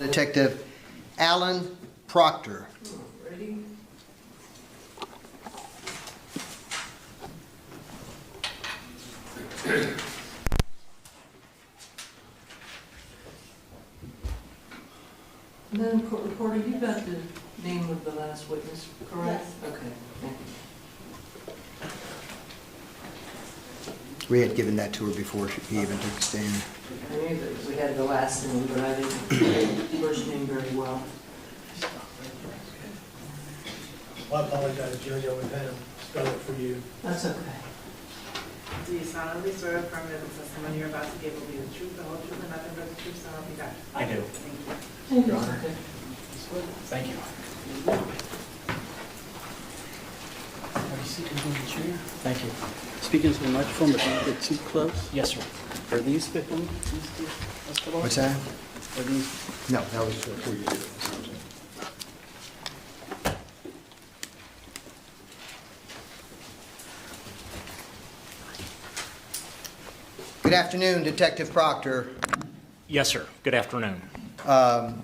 Detective Alan Proctor. Ready? And then, Reporter, you got the name of the last witness, correct? Yes. Okay, thank you. We had given that to her before he even took a stand. I knew that we had the last name, but I didn't know the first name very well. I apologize, Junior, we've had him spell it for you. That's okay. Do you solemnly swear or affirm that the testimony you're about to give will be the truth, the whole truth, and nothing but the truth, so help you God? I do. Thank you. Thank you. Your Honor. Okay. Thank you. Have you seated in the chair? Thank you. Speaking to the microphone, but don't get too close. Yes, sir. Are these victims? What's that? Are these? No, that was before you did it. Good afternoon, Detective Proctor. Yes, sir. Good afternoon.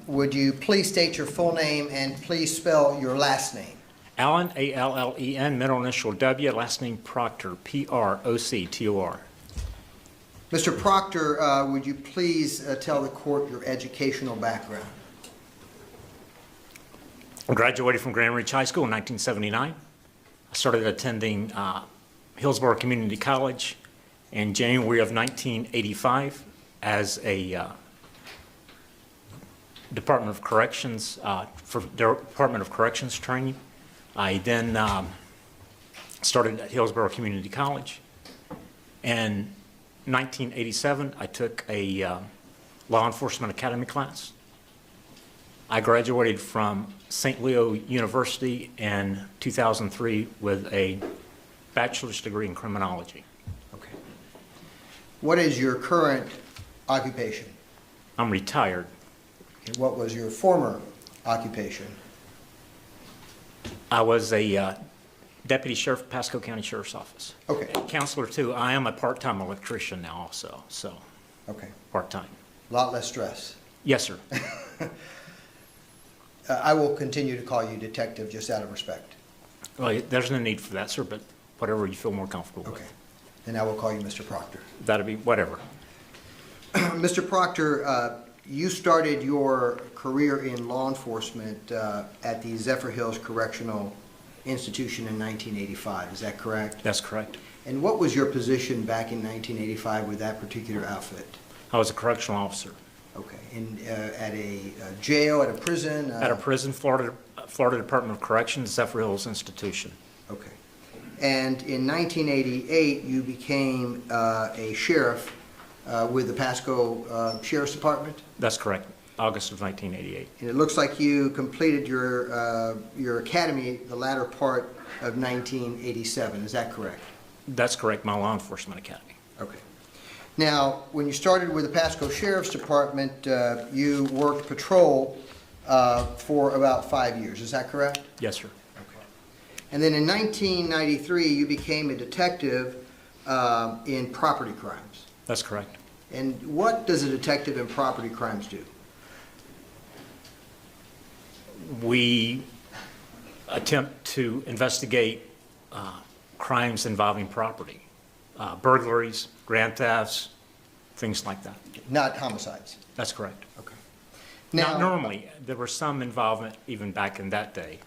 Would you please state your full name and please spell your last name? Allen, A-L-L-E-N, middle initial W, last name Proctor, P-R-O-C-T-O-R. Mr. Proctor, would you please tell the court your educational background? I graduated from Grand Ridge High School in 1979. I started attending Hillsborough Community College in January of 1985 as a Department of Corrections, for Department of Corrections training. I then started at Hillsborough Community College. In 1987, I took a Law Enforcement Academy class. I graduated from St. Leo University in 2003 with a bachelor's degree in criminology. Okay. What is your current occupation? I'm retired. Okay, what was your former occupation? I was a deputy sheriff, Pasco County Sheriff's Office. Okay. Counselor too. I am a part-time electrician now also, so Okay. part-time. A lot less stress. Yes, sir. I will continue to call you detective just out of respect. Well, there's no need for that, sir, but whatever you feel more comfortable Okay. with. Then I will call you Mr. Proctor. That'll be whatever. Mr. Proctor, you started your career in law enforcement at the Zephyr Hills Correctional Institution in 1985. Is that correct? That's correct. And what was your position back in 1985 with that particular outfit? I was a correctional officer Okay. In, at a jail, at a prison? at a prison, Florida Department of Corrections, Zephyr Hills Institution. Okay. And in 1988, you became a sheriff with the Pasco Sheriff's Department? That's correct. August of 1988. And it looks like you completed your academy the latter part of 1987. Is that correct? That's correct, my law enforcement academy. Okay. Now, when you started with the Pasco Sheriff's Department, you worked patrol for about 5 years. Is that correct? Yes, sir. Okay. And then in 1993, you became a detective in property crimes. That's correct. And what does a detective in property crimes do? We attempt to investigate crimes involving property, burglaries, grand thefts, things like that. Not homicides. That's correct. Okay. Not normally. There was some involvement even back in that day.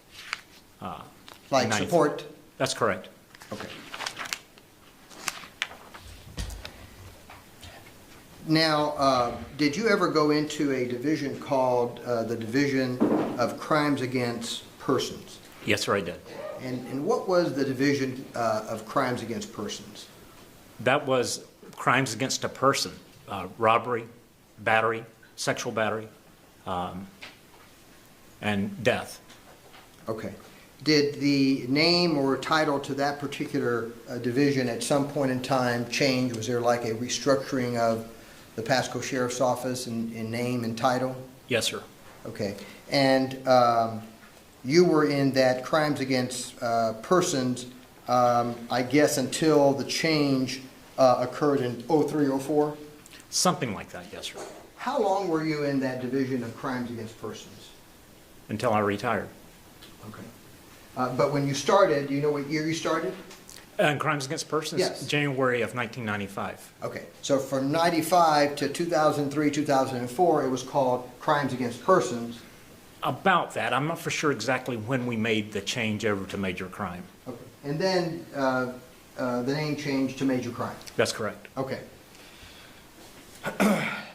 Like 93. support? That's correct. Okay. Now, did you ever go into a division called the Division of Crimes Against Persons? Yes, sir, I did. And what was the Division of Crimes Against Persons? That was crimes against a person, robbery, battery, sexual battery, and death. Okay. Did the name or title to that particular division at some point in time change? Was there like a restructuring of the Pasco Sheriff's Office in name and title? Yes, sir. Okay. And you were in that crimes against persons, I guess, until the change occurred in 03, 04? Something like that, yes, sir. How long were you in that division of crimes against persons? until I retired. Okay. But when you started, do you know what year you started? And crimes against persons? Yes. January of 1995. Okay, so from 95 to 2003, 2004, it was called Crimes Against Persons. About that, I'm not for sure exactly when we made the change over to major crime. Okay. And then the name changed to Major Crime. That's correct. Okay.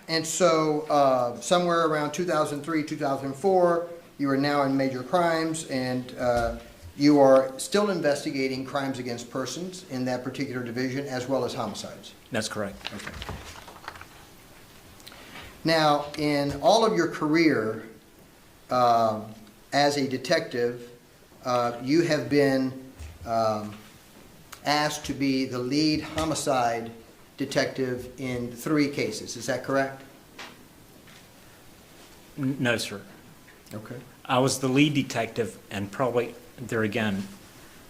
And so somewhere around 2003, 2004, you are now in Major Crimes, and you are still investigating crimes against persons in that particular division, as well as homicides. That's correct. Okay. Now, in all of your career as a detective, you have been asked to be the lead homicide detective in 3 cases. Is that correct? No, sir. Okay. I was the lead detective, and probably, there again,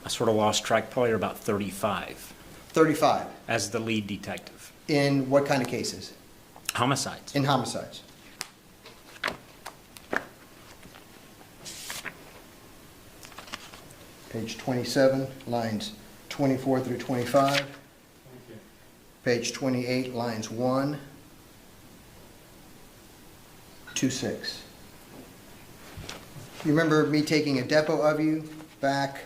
I sort of lost track, probably about 35 35. as the lead detective. In what kind of cases? Homicides. In homicides. Page 27, lines 24 through 25. Page 28, lines 1 to 6. You remember me taking a depo of you back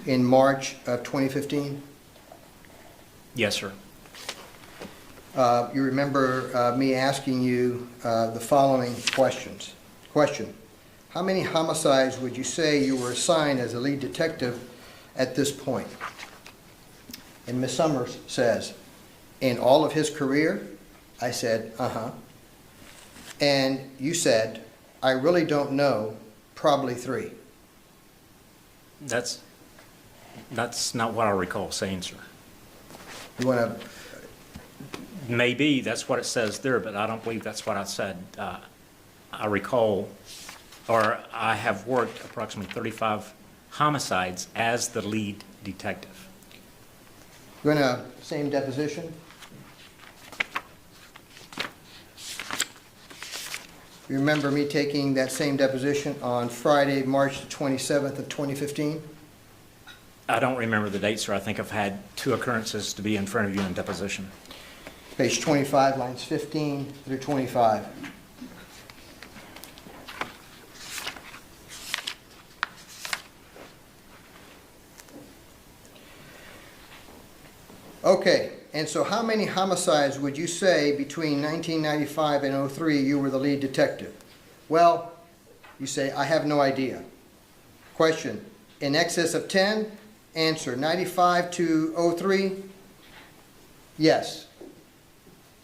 in March of 2015? Yes, sir. You remember me asking you the following questions. Question: how many homicides would you say you were assigned as a lead detective at this point? And Ms. Summers says, in all of his career? I said, uh-huh. And you said, I really don't know, probably 3. That's not what I recall saying, sir. You want to, Maybe that's what it says there, but I don't believe that's what I said. I recall, or I have worked approximately 35 homicides as the lead detective. you want to, same deposition? You remember me taking that same deposition on Friday, March the 27th of 2015? I don't remember the date, sir. I think I've had 2 occurrences to be in front of you in deposition. Page 25, lines 15 through 25. Okay, and so how many homicides would you say between 1995 and 03 you were the lead detective? Well, you say, I have no idea. Question: in excess of 10? Answer: 95 to 03? Yes.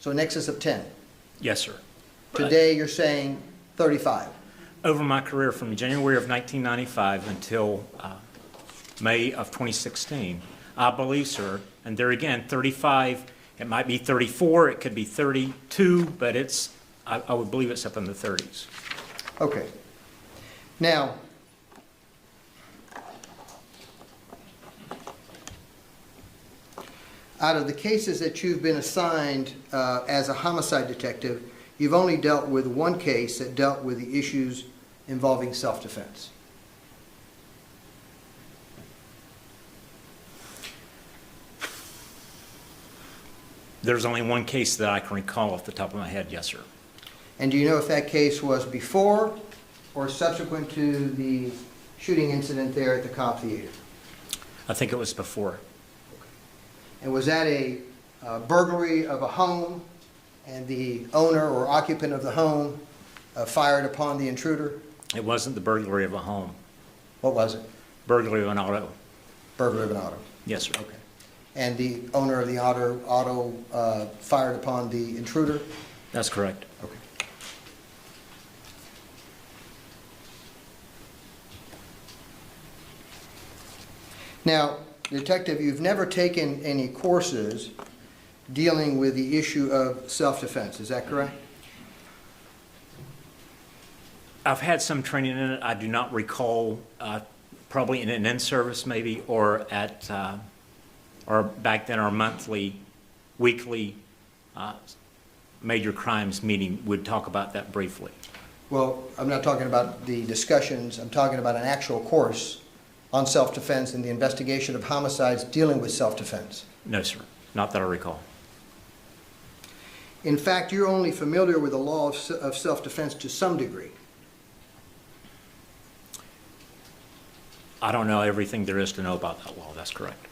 So in excess of 10. Yes, sir. Today you're saying 35. Over my career from January of 1995 until May of 2016, I believe, sir, and there again, 35, it might be 34, it could be 32, but I would believe it's up in the 30s. Okay. Now, out of the cases that you've been assigned as a homicide detective, you've only dealt with 1 case that dealt with the issues involving self-defense. There's only 1 case that I can recall off the top of my head, yes, sir. And do you know if that case was before or subsequent to the shooting incident there at the Cobb Theater? I think it was before. And was that a burglary of a home, and the owner or occupant of the home fired upon the intruder? It wasn't the burglary of a home. What was it? Burglary of an auto. Burglary of an auto. Yes, sir. Okay. And the owner of the auto fired upon the intruder? That's correct. Okay. Now, Detective, you've never taken any courses dealing with the issue of self-defense, is that correct? I've had some training in it. I do not recall, probably in an in-service maybe, or at, or back then our monthly weekly major crimes meeting would talk about that briefly. Well, I'm not talking about the discussions, I'm talking about an actual course on self-defense and the investigation of homicides dealing with self-defense. No, sir, not that I recall. In fact, you're only familiar with the law of self-defense to some degree. I don't know everything there is to know about that law, that's correct.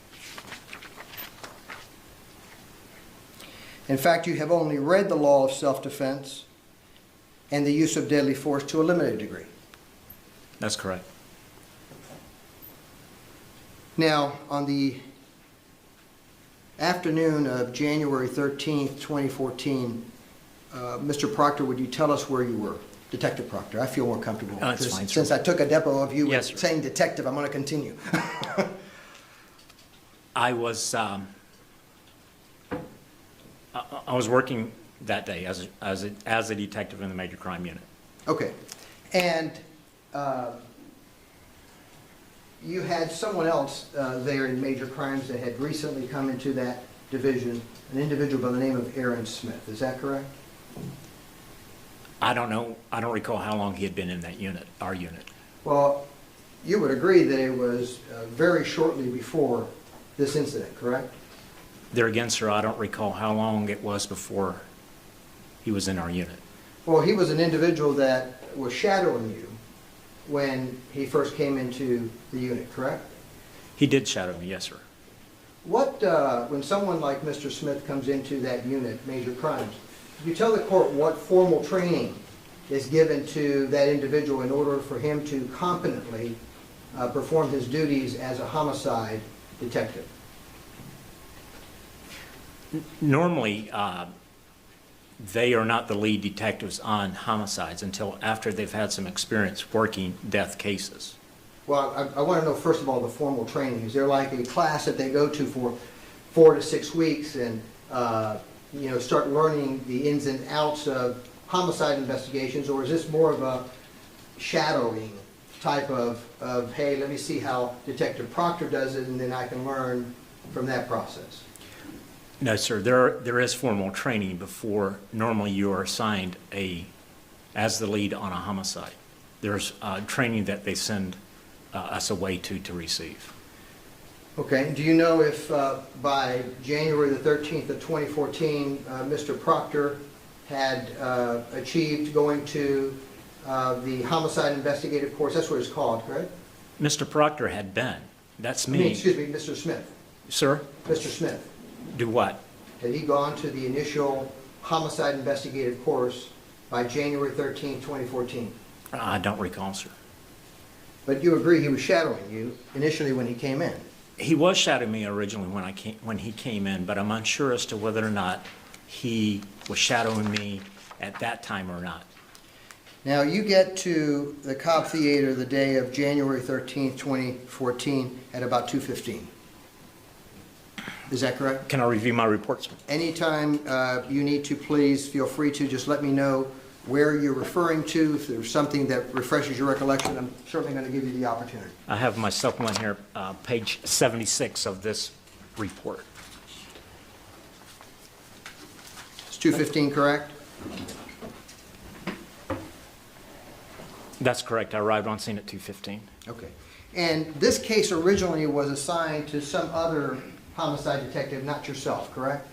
In fact, you have only read the law of self-defense and the use of deadly force to a limited degree. That's correct. Now, on the afternoon of January 13th, 2014, Mr. Proctor, would you tell us where you were? Detective Proctor, I feel more comfortable. Oh, that's because fine, sir. Since I took a depo of you Yes, sir. saying detective, I'm going to continue. I was working that day as a detective in the major crime unit. Okay. And you had someone else there in major crimes that had recently come into that division, an individual by the name of Aaron Smith. Is that correct? I don't know. I don't recall how long he had been in that unit, our unit. Well, you would agree that it was very shortly before this incident, correct? There again, sir, I don't recall how long it was before he was in our unit. Well, he was an individual that was shadowing you when he first came into the unit, correct? He did shadow me, yes, sir. What, when someone like Mr. Smith comes into that unit, major crimes, could you tell the court what formal training is given to that individual in order for him to competently perform his duties as a homicide detective? Normally, they are not the lead detectives on homicides until after they've had some experience working death cases. Well, I want to know, first of all, the formal training. Is there like a class that they go to for 4 to 6 weeks and, start learning the ins and outs of homicide investigations, or is this more of a shadowing type of, hey, let me see how Detective Proctor does it, and then I can learn from that process? No, sir, there is formal training before normally you are assigned as the lead on a homicide. There's training that they send us away to receive. Okay, do you know if by January the 13th of 2014, Mr. Proctor had achieved going to the homicide investigative course? That's what it's called, correct? Mr. Proctor had been. That's I mean, me. excuse me, Mr. Smith. Sir, Mr. Smith. do what? Had he gone to the initial homicide investigative course by January 13th, 2014? I don't recall, sir. But you agree he was shadowing you initially when he came in? He was shadowing me originally when he came in, but I'm unsure as to whether or not he was shadowing me at that time or not. Now, you get to the Cobb Theater the day of January 13th, 2014 at about 2:15. Is that correct? Can I review my report, sir? Anytime you need to, please feel free to just let me know where you're referring to. If there's something that refreshes your recollection, I'm certainly going to give you the opportunity. I have my supplement here, page 76 of this report. It's 2:15, correct? That's correct. I arrived on scene at 2:15. Okay. And this case originally was assigned to some other homicide detective, not yourself, correct?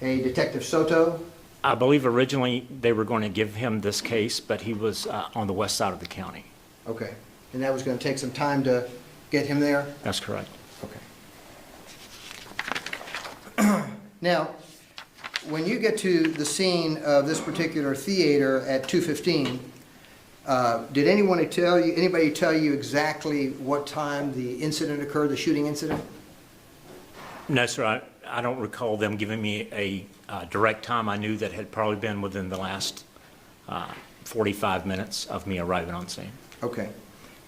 A Detective Soto? I believe originally they were going to give him this case, but he was on the west side of the county. Okay. And that was going to take some time to get him there? That's correct. Okay. Now, when you get to the scene of this particular theater at 2:15, did anybody tell you exactly what time the incident occurred, the shooting incident? No, sir, I don't recall them giving me a direct time. I knew that had probably been within the last 45 minutes of me arriving on scene. Okay.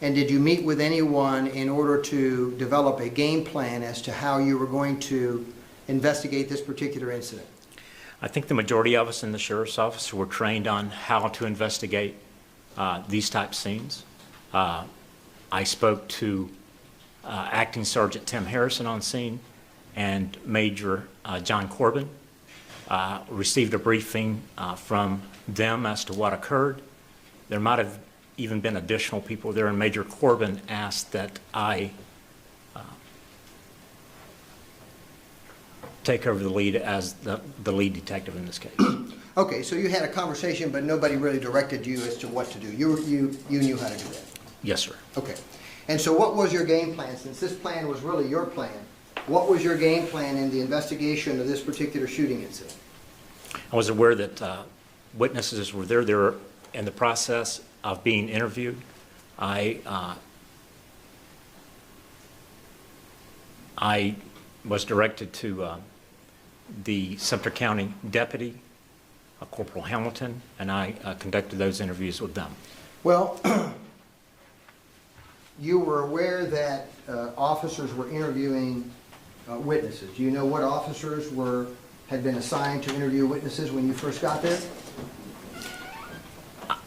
And did you meet with anyone in order to develop a game plan as to how you were going to investigate this particular incident? I think the majority of us in the sheriff's office were trained on how to investigate these type scenes. I spoke to Acting Sergeant Tim Harrison on scene, and Major John Corbin. Received a briefing from them as to what occurred. There might have even been additional people there, and Major Corbin asked that I take over the lead as the lead detective in this case. Okay, so you had a conversation, but nobody really directed you as to what to do. You knew how to do that. Yes, sir. Okay. And so what was your game plan? Since this plan was really your plan, what was your game plan in the investigation of this particular shooting incident? I was aware that witnesses were there. They were in the process of being interviewed. I was directed to the Sumter County deputy, Corporal Hamilton, and I conducted those interviews with them. Well, you were aware that officers were interviewing witnesses. Do you know what officers had been assigned to interview witnesses when you first got there?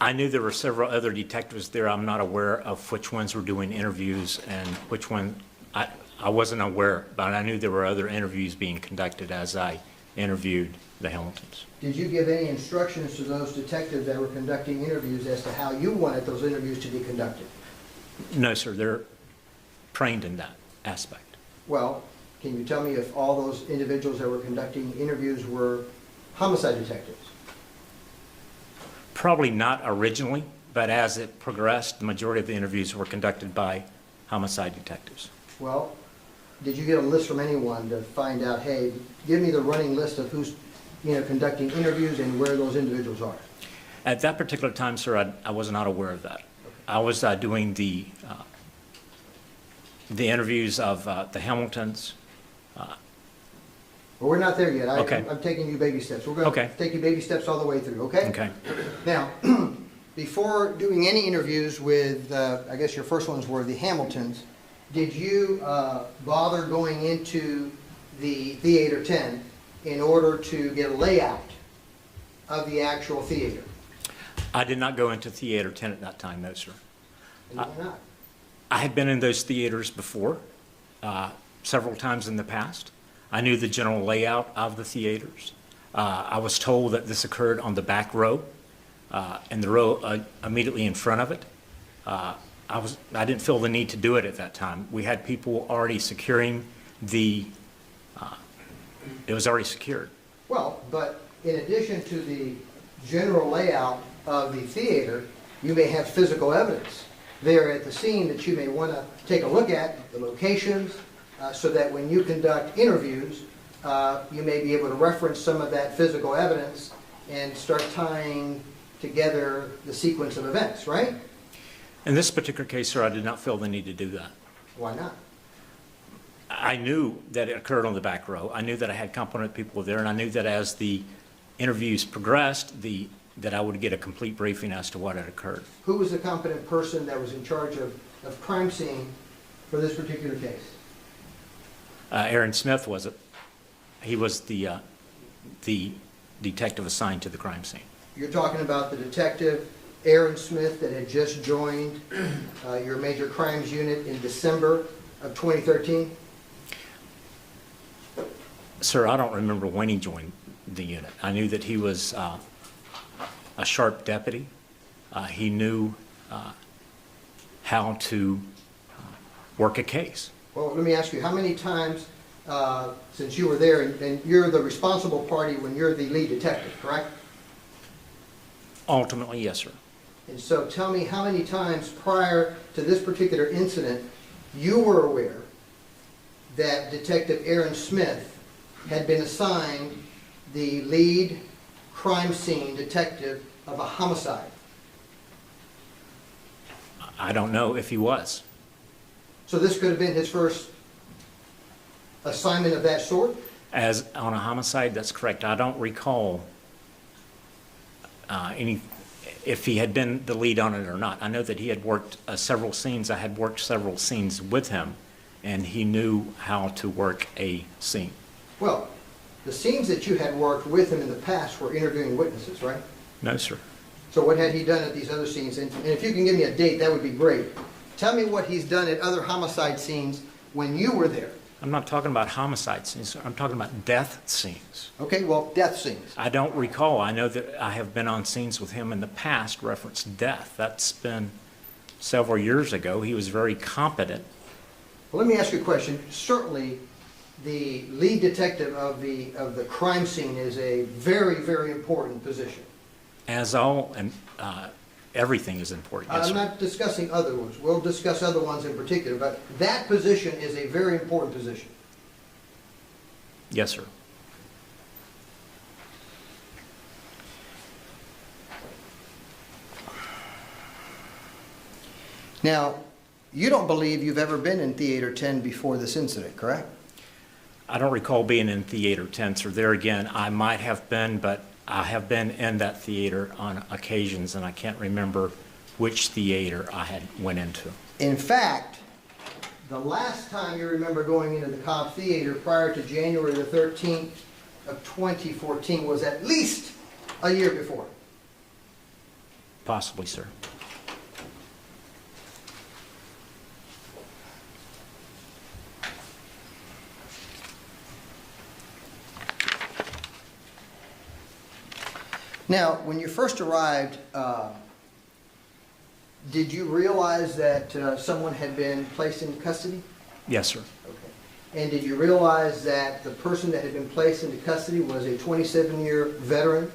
I knew there were several other detectives there. I'm not aware of which ones were doing interviews and which one. I wasn't aware, but I knew there were other interviews being conducted as I interviewed the Hamiltons. Did you give any instructions to those detectives that were conducting interviews as to how you wanted those interviews to be conducted? No, sir. They're trained in that aspect. Well, can you tell me if all those individuals that were conducting interviews were homicide detectives? Probably not originally, but as it progressed, the majority of the interviews were conducted by homicide detectives. Well, did you get a list from anyone to find out, hey, give me the running list of who's conducting interviews and where those individuals are? At that particular time, sir, I was not aware of that. I was doing the interviews of the Hamiltons. Well, we're not there yet. Okay. I'm taking you baby steps. We're going to take you baby steps all the way through, okay? Okay. Now, before doing any interviews with, I guess your first ones were the Hamiltons, did you bother going into the Theater 10 in order to get a layout of the actual theater? I did not go into Theater 10 at that time, no, sir. And why not? I had been in those theaters before, several times in the past. I knew the general layout of the theaters. I was told that this occurred on the back row, and the row immediately in front of it. I didn't feel the need to do it at that time. We had people already securing it was already secured. Well, but in addition to the general layout of the theater, you may have physical evidence there at the scene that you may want to take a look at, the locations, so that when you conduct interviews, you may be able to reference some of that physical evidence and start tying together the sequence of events, right? In this particular case, sir, I did not feel the need to do that. Why not? I knew that it occurred on the back row. I knew that I had competent people there, and I knew that as the interviews progressed, that I would get a complete briefing as to what had occurred. Who was the competent person that was in charge of crime scene for this particular case? Aaron Smith was it. He was the detective assigned to the crime scene. You're talking about the detective, Aaron Smith, that had just joined your major crimes unit in December of 2013? Sir, I don't remember when he joined the unit. I knew that he was a sharp deputy. He knew how to work a case. Well, let me ask you, how many times, since you were there, and you're the responsible party when you're the lead detective, correct? Ultimately, yes, sir. And so tell me how many times prior to this particular incident you were aware that Detective Aaron Smith had been assigned the lead crime scene detective of a homicide? I don't know if he was. So this could have been his first assignment of that sort? As on a homicide, that's correct. I don't recall if he had been the lead on it or not. I know that he had worked several scenes. I had worked several scenes with him, and he knew how to work a scene. Well, the scenes that you had worked with him in the past were interviewing witnesses, right? No, sir. So what had he done at these other scenes? And if you can give me a date, that would be great. Tell me what he's done at other homicide scenes when you were there. I'm not talking about homicide scenes. I'm talking about death scenes. Okay, well, death scenes. I don't recall. I know that I have been on scenes with him in the past reference death. That's been several years ago. He was very competent. Well, let me ask you a question. Certainly, the lead detective of the crime scene is a very, very important position. As all, and everything is important. Yes, I'm sir. not discussing other ones. We'll discuss other ones in particular, but that position is a very important position. Yes, sir. Now, you don't believe you've ever been in Theater 10 before this incident, correct? I don't recall being in Theater 10, so there again, I might have been, but I have been in that theater on occasions, and I can't remember which theater I had went into. In fact, the last time you remember going into the Cobb Theater prior to January the 13th of 2014 was at least a year before. Possibly, sir. Now, when you first arrived, did you realize that someone had been placed in custody? Yes, sir. Okay. And did you realize that the person that had been placed into custody was a 27-year veteran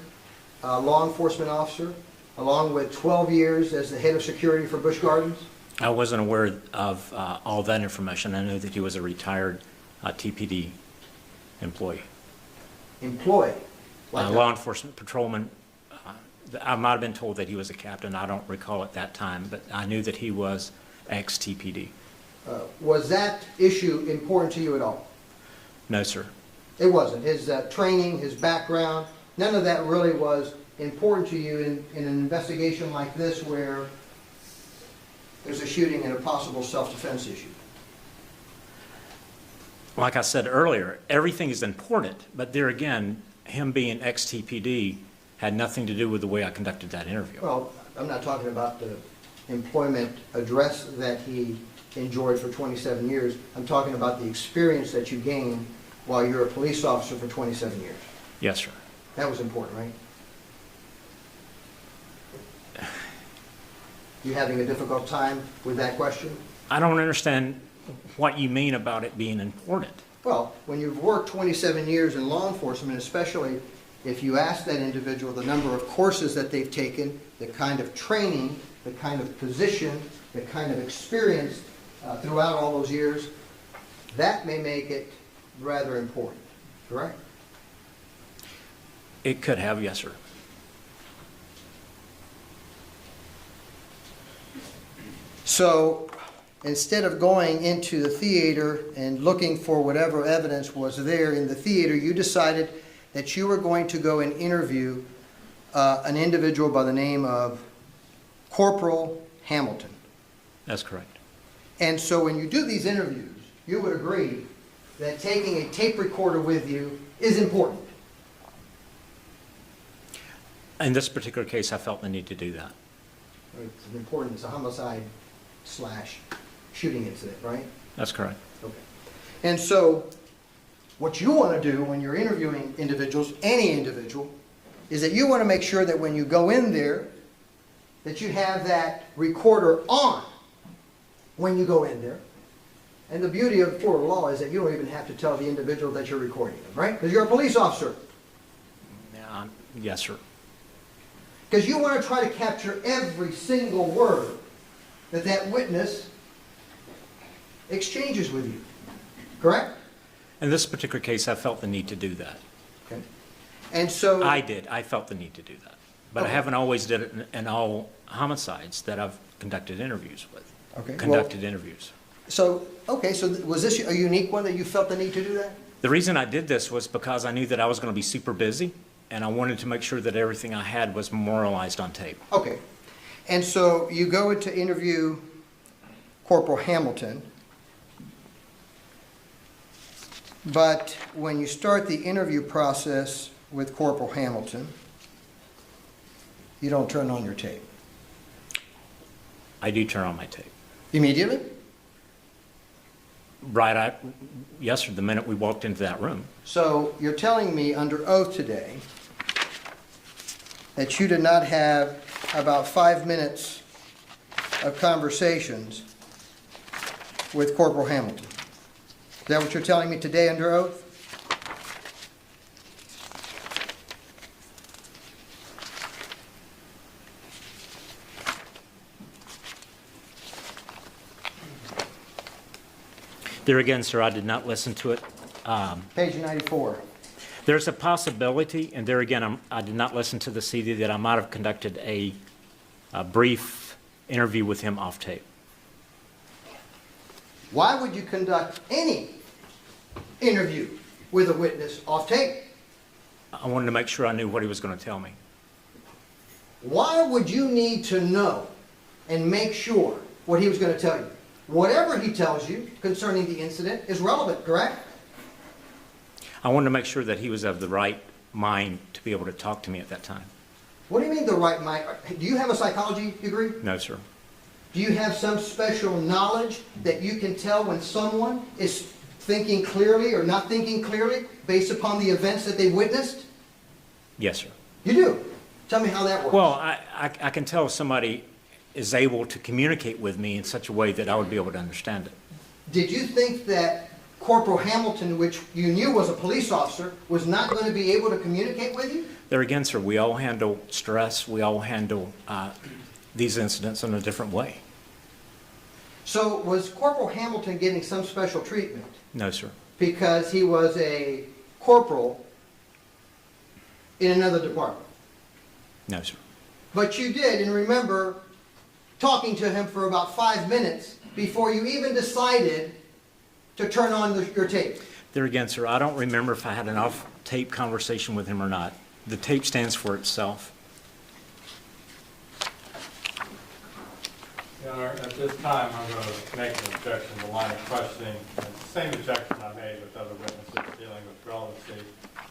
law enforcement officer, along with 12 years as the head of security for Busch Gardens? I wasn't aware of all that information. I knew that he was a retired TPD employee. Employee? Like Law enforcement patrolman. I might have been told that he was a captain. I don't recall at that time, but I knew that he was ex-TPD. Was that issue important to you at all? No, sir. It wasn't. His training, his background, none of that really was important to you in an investigation like this where there's a shooting and a possible self-defense issue. Like I said earlier, everything is important, but there again, him being ex-TPD had nothing to do with the way I conducted that interview. Well, I'm not talking about the employment address that he enjoyed for 27 years. I'm talking about the experience that you gained while you're a police officer for 27 years. Yes, sir. That was important, right? You having a difficult time with that question? I don't understand what you mean about it being important. Well, when you've worked 27 years in law enforcement, especially if you ask that individual the number of courses that they've taken, the kind of training, the kind of position, the kind of experience throughout all those years, that may make it rather important, correct? It could have, yes, sir. So instead of going into the theater and looking for whatever evidence was there in the theater, you decided that you were going to go and interview an individual by the name of Corporal Hamilton. That's correct. And so when you do these interviews, you would agree that taking a tape recorder with you is important. In this particular case, I felt the need to do that. It's important. It's a homicide slash shooting incident, right? That's correct. Okay. And so what you want to do when you're interviewing individuals, any individual, is that you want to make sure that when you go in there, that you have that recorder on when you go in there. And the beauty of court of law is that you don't even have to tell the individual that you're recording them, right? Because you're a police officer. Yes, sir. Because you want to try to capture every single word that that witness exchanges with you, correct? In this particular case, I felt the need to do that. Okay. And so I did. I felt the need to do that. But I Okay. haven't always did it in all homicides that I've conducted interviews with. Okay, well- Conducted interviews. So was this a unique one that you felt the need to do that? The reason I did this was because I knew that I was going to be super busy, and I wanted to make sure that everything I had was memorialized on tape. Okay. And so you go to interview Corporal Hamilton, but when you start the interview process with Corporal Hamilton, you don't turn on your tape. I do turn on my tape. Immediately? Yes, sir, the minute we walked into that room. So you're telling me under oath today that you did not have about 5 minutes of conversations with Corporal Hamilton? Is that what you're telling me today under oath? There again, sir, I did not listen to it. Page 94. There's a possibility, and there again, I did not listen to the CD, that I might have conducted a brief interview with him off tape. Why would you conduct any interview with a witness off tape? I wanted to make sure I knew what he was going to tell me. Why would you need to know and make sure what he was going to tell you? Whatever he tells you concerning the incident is relevant, correct? I wanted to make sure that he was of the right mind to be able to talk to me at that time. What do you mean the right mind? Do you have a psychology degree? No, sir. Do you have some special knowledge that you can tell when someone is thinking clearly or not thinking clearly based upon the events that they witnessed? Yes, sir. You do. Tell me how that works. Well, I can tell if somebody is able to communicate with me in such a way that I would be able to understand it. Did you think that Corporal Hamilton, which you knew was a police officer, was not going to be able to communicate with you? There again, sir, we all handle stress. We all handle these incidents in a different way. So was Corporal Hamilton getting some special treatment No, sir. because he was a corporal in another department? No, sir. But you did, and remember talking to him for about 5 minutes before you even decided to turn on your tape. There again, sir, I don't remember if I had an off-tape conversation with him or not. The tape stands for itself. Your Honor, at this time, I'm going to make an objection to line of questioning. It's the same objection I made with other witnesses dealing with relevancy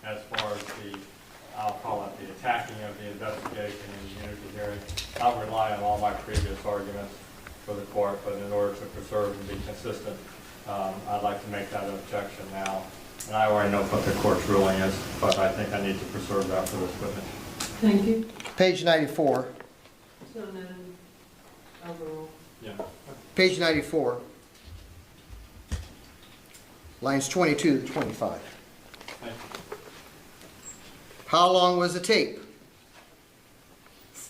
as far as the, I'll call it the attacking of the investigation and the immunity hearing. I'll rely on all my previous arguments for the court, but in order to preserve and be consistent, I'd like to make that objection now. And I already know what the court's ruling is, but I think I need to preserve that for this witness. Thank you. Page 94. So then, overall. Yeah. Page 94. Lines 22 to 25. Thank you. How long was the tape?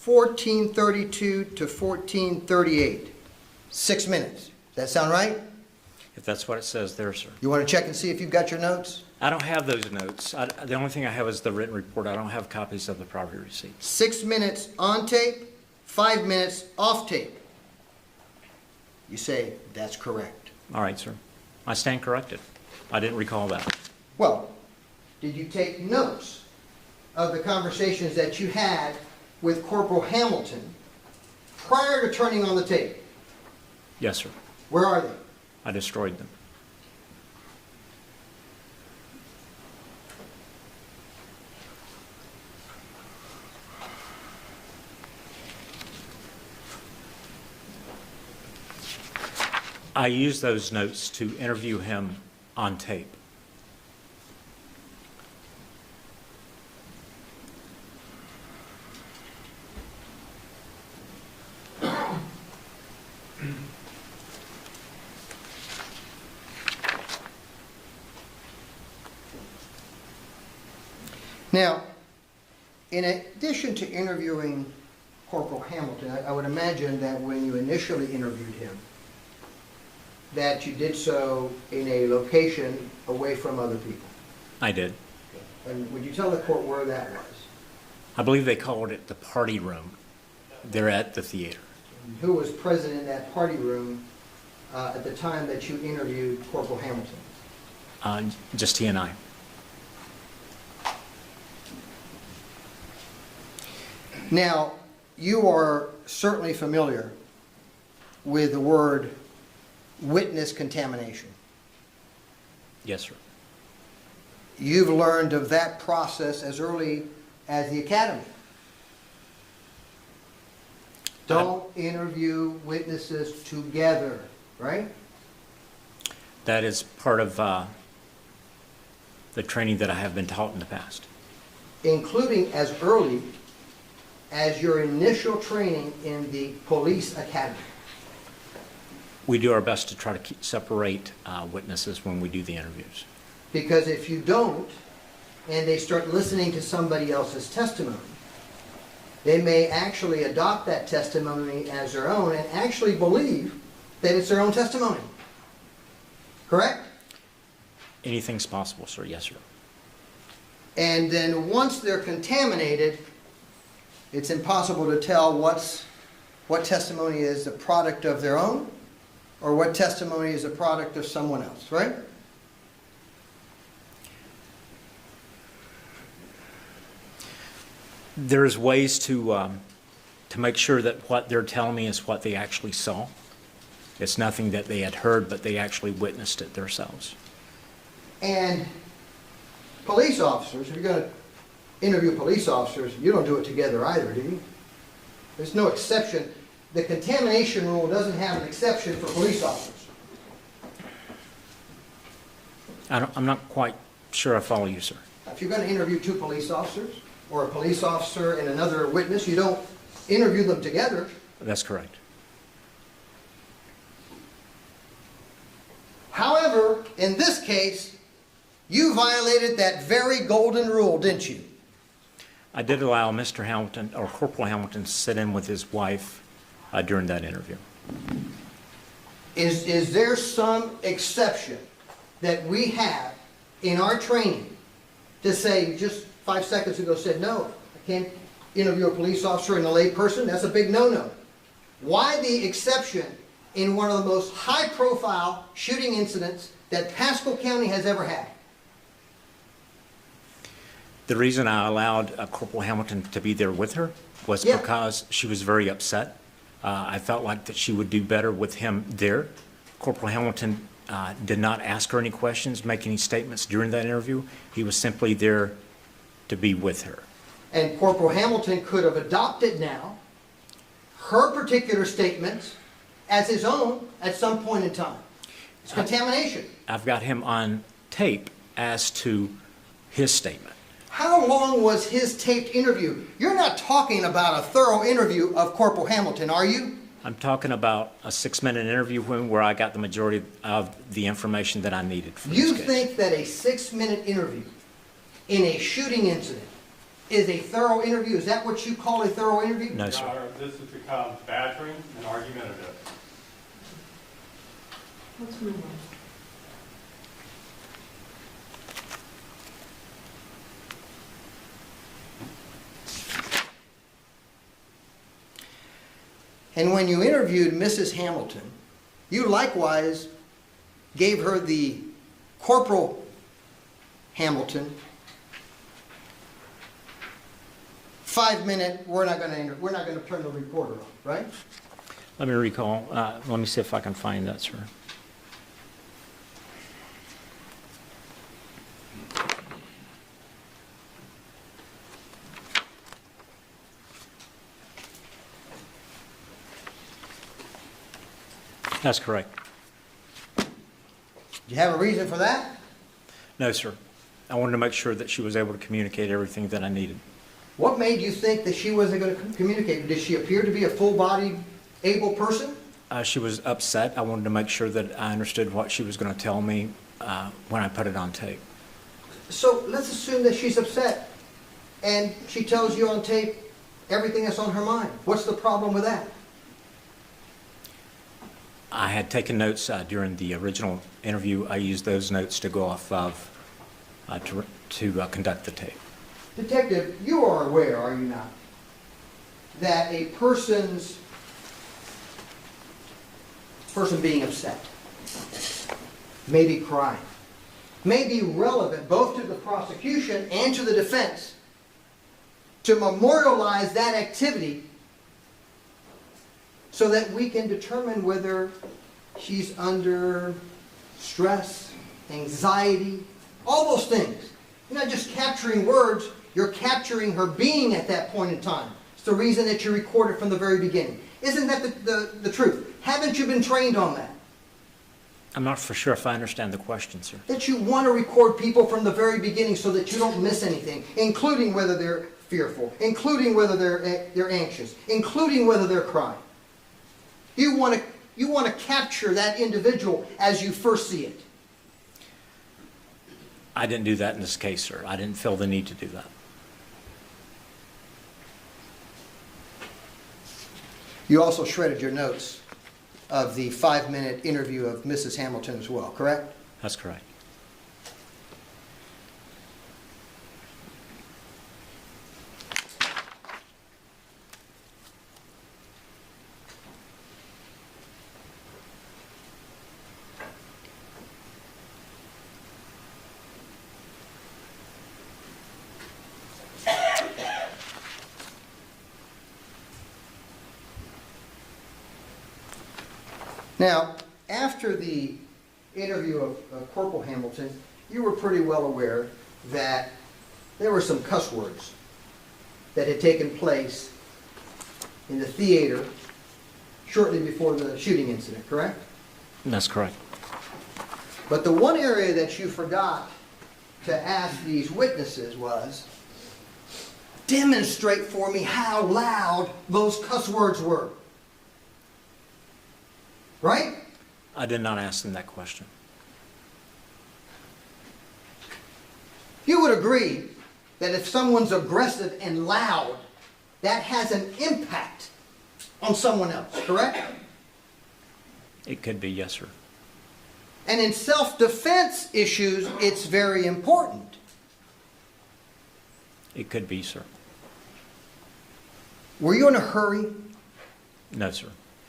1432 to 1438. 6 minutes. Does that sound right? If that's what it says there, sir. You want to check and see if you've got your notes? I don't have those notes. The only thing I have is the written report. I don't have copies of the property receipts. 6 minutes on tape, 5 minutes off tape. You say, that's correct. All right, sir. I stand corrected. I didn't recall that. Well, did you take notes of the conversations that you had with Corporal Hamilton prior to turning on the tape? Yes, sir. Where are they? I destroyed them. I used those notes to interview him on tape. Now, in addition to interviewing Corporal Hamilton, I would imagine that when you initially interviewed him, that you did so in a location away from other people. I did. And would you tell the court where that was? I believe they called it the party room. They're at the theater. Who was present in that party room at the time that you interviewed Corporal Hamilton? Just he and I. Now, you are certainly familiar with the word witness contamination. Yes, sir. You've learned of that process as early as the academy. Don't interview witnesses together, right? That is part of the training that I have been taught in the past. Including as early as your initial training in the police academy? We do our best to try to separate witnesses when we do the interviews. Because if you don't, and they start listening to somebody else's testimony, they may actually adopt that testimony as their own and actually believe that it's their own testimony. Correct? Anything's possible, sir. Yes, sir. And then once they're contaminated, it's impossible to tell what testimony is the product of their own or what testimony is a product of someone else, right? There's ways to make sure that what they're telling me is what they actually saw. It's nothing that they had heard, but they actually witnessed it themselves. And police officers, if you're going to interview police officers, you don't do it together either, do you? There's no exception. The contamination rule doesn't have an exception for police officers. I'm not quite sure I follow you, sir. If you're going to interview two police officers, or a police officer and another witness, you don't interview them together. That's correct. However, in this case, you violated that very golden rule, didn't you? I did allow Mr. Hamilton, or Corporal Hamilton, to sit in with his wife during that interview. Is there some exception that we have in our training to say, just 5 seconds ago said, no, I can't interview a police officer and a lay person? That's a big no-no. Why the exception in one of the most high-profile shooting incidents that Pasco County has ever had? The reason I allowed Corporal Hamilton to be there with her was Yeah. because she was very upset. I felt like that she would do better with him there. Corporal Hamilton did not ask her any questions, make any statements during that interview. He was simply there to be with her. And Corporal Hamilton could have adopted now her particular statements as his own at some point in time. It's contamination. I've got him on tape as to his statement. How long was his taped interview? You're not talking about a thorough interview of Corporal Hamilton, are you? I'm talking about a 6-minute interview where I got the majority of the information that I needed for this You case. think that a 6-minute interview in a shooting incident is a thorough interview? Is that what you call a thorough interview? No, Your sir. Honor, this has become badgering and argumentative. Let's move on. And when you interviewed Mrs. Hamilton, you likewise gave her the Corporal Hamilton 5-minute, we're not going to turn the reporter on, right? Let me recall. Let me see if I can find that, sir. That's correct. Do you have a reason for that? No, sir. I wanted to make sure that she was able to communicate everything that I needed. What made you think that she wasn't going to communicate? Did she appear to be a full-bodied, able person? She was upset. I wanted to make sure that I understood what she was going to tell me when I put it on tape. So let's assume that she's upset and she tells you on tape everything that's on her mind. What's the problem with that? I had taken notes during the original interview. I used those notes to go off of to conduct the tape. Detective, you are aware, are you not, that a person being upset, maybe crying, may be relevant both to the prosecution and to the defense to memorialize that activity so that we can determine whether she's under stress, anxiety, all those things. You're not just capturing words, you're capturing her being at that point in time. It's the reason that you recorded from the very beginning. Isn't that the truth? Haven't you been trained on that? I'm not for sure if I understand the question, sir. That you want to record people from the very beginning so that you don't miss anything, including whether they're fearful, including whether they're anxious, including whether they're crying. You want to capture that individual as you first see it. I didn't do that in this case, sir. I didn't feel the need to do that. You also shredded your notes of the 5-minute interview of Mrs. Hamilton as well, correct? That's correct. Now, after the interview of Corporal Hamilton, you were pretty well aware that there were some cuss words that had taken place in the theater shortly before the shooting incident, correct? That's correct. But the one area that you forgot to ask these witnesses was, demonstrate for me how loud those cuss words were. Right? I did not ask them that question. You would agree that if someone's aggressive and loud, that has an impact on someone else, correct? It could be, yes, sir. And in self-defense issues, it's very important. It could be, sir. Were you in a hurry? No, sir.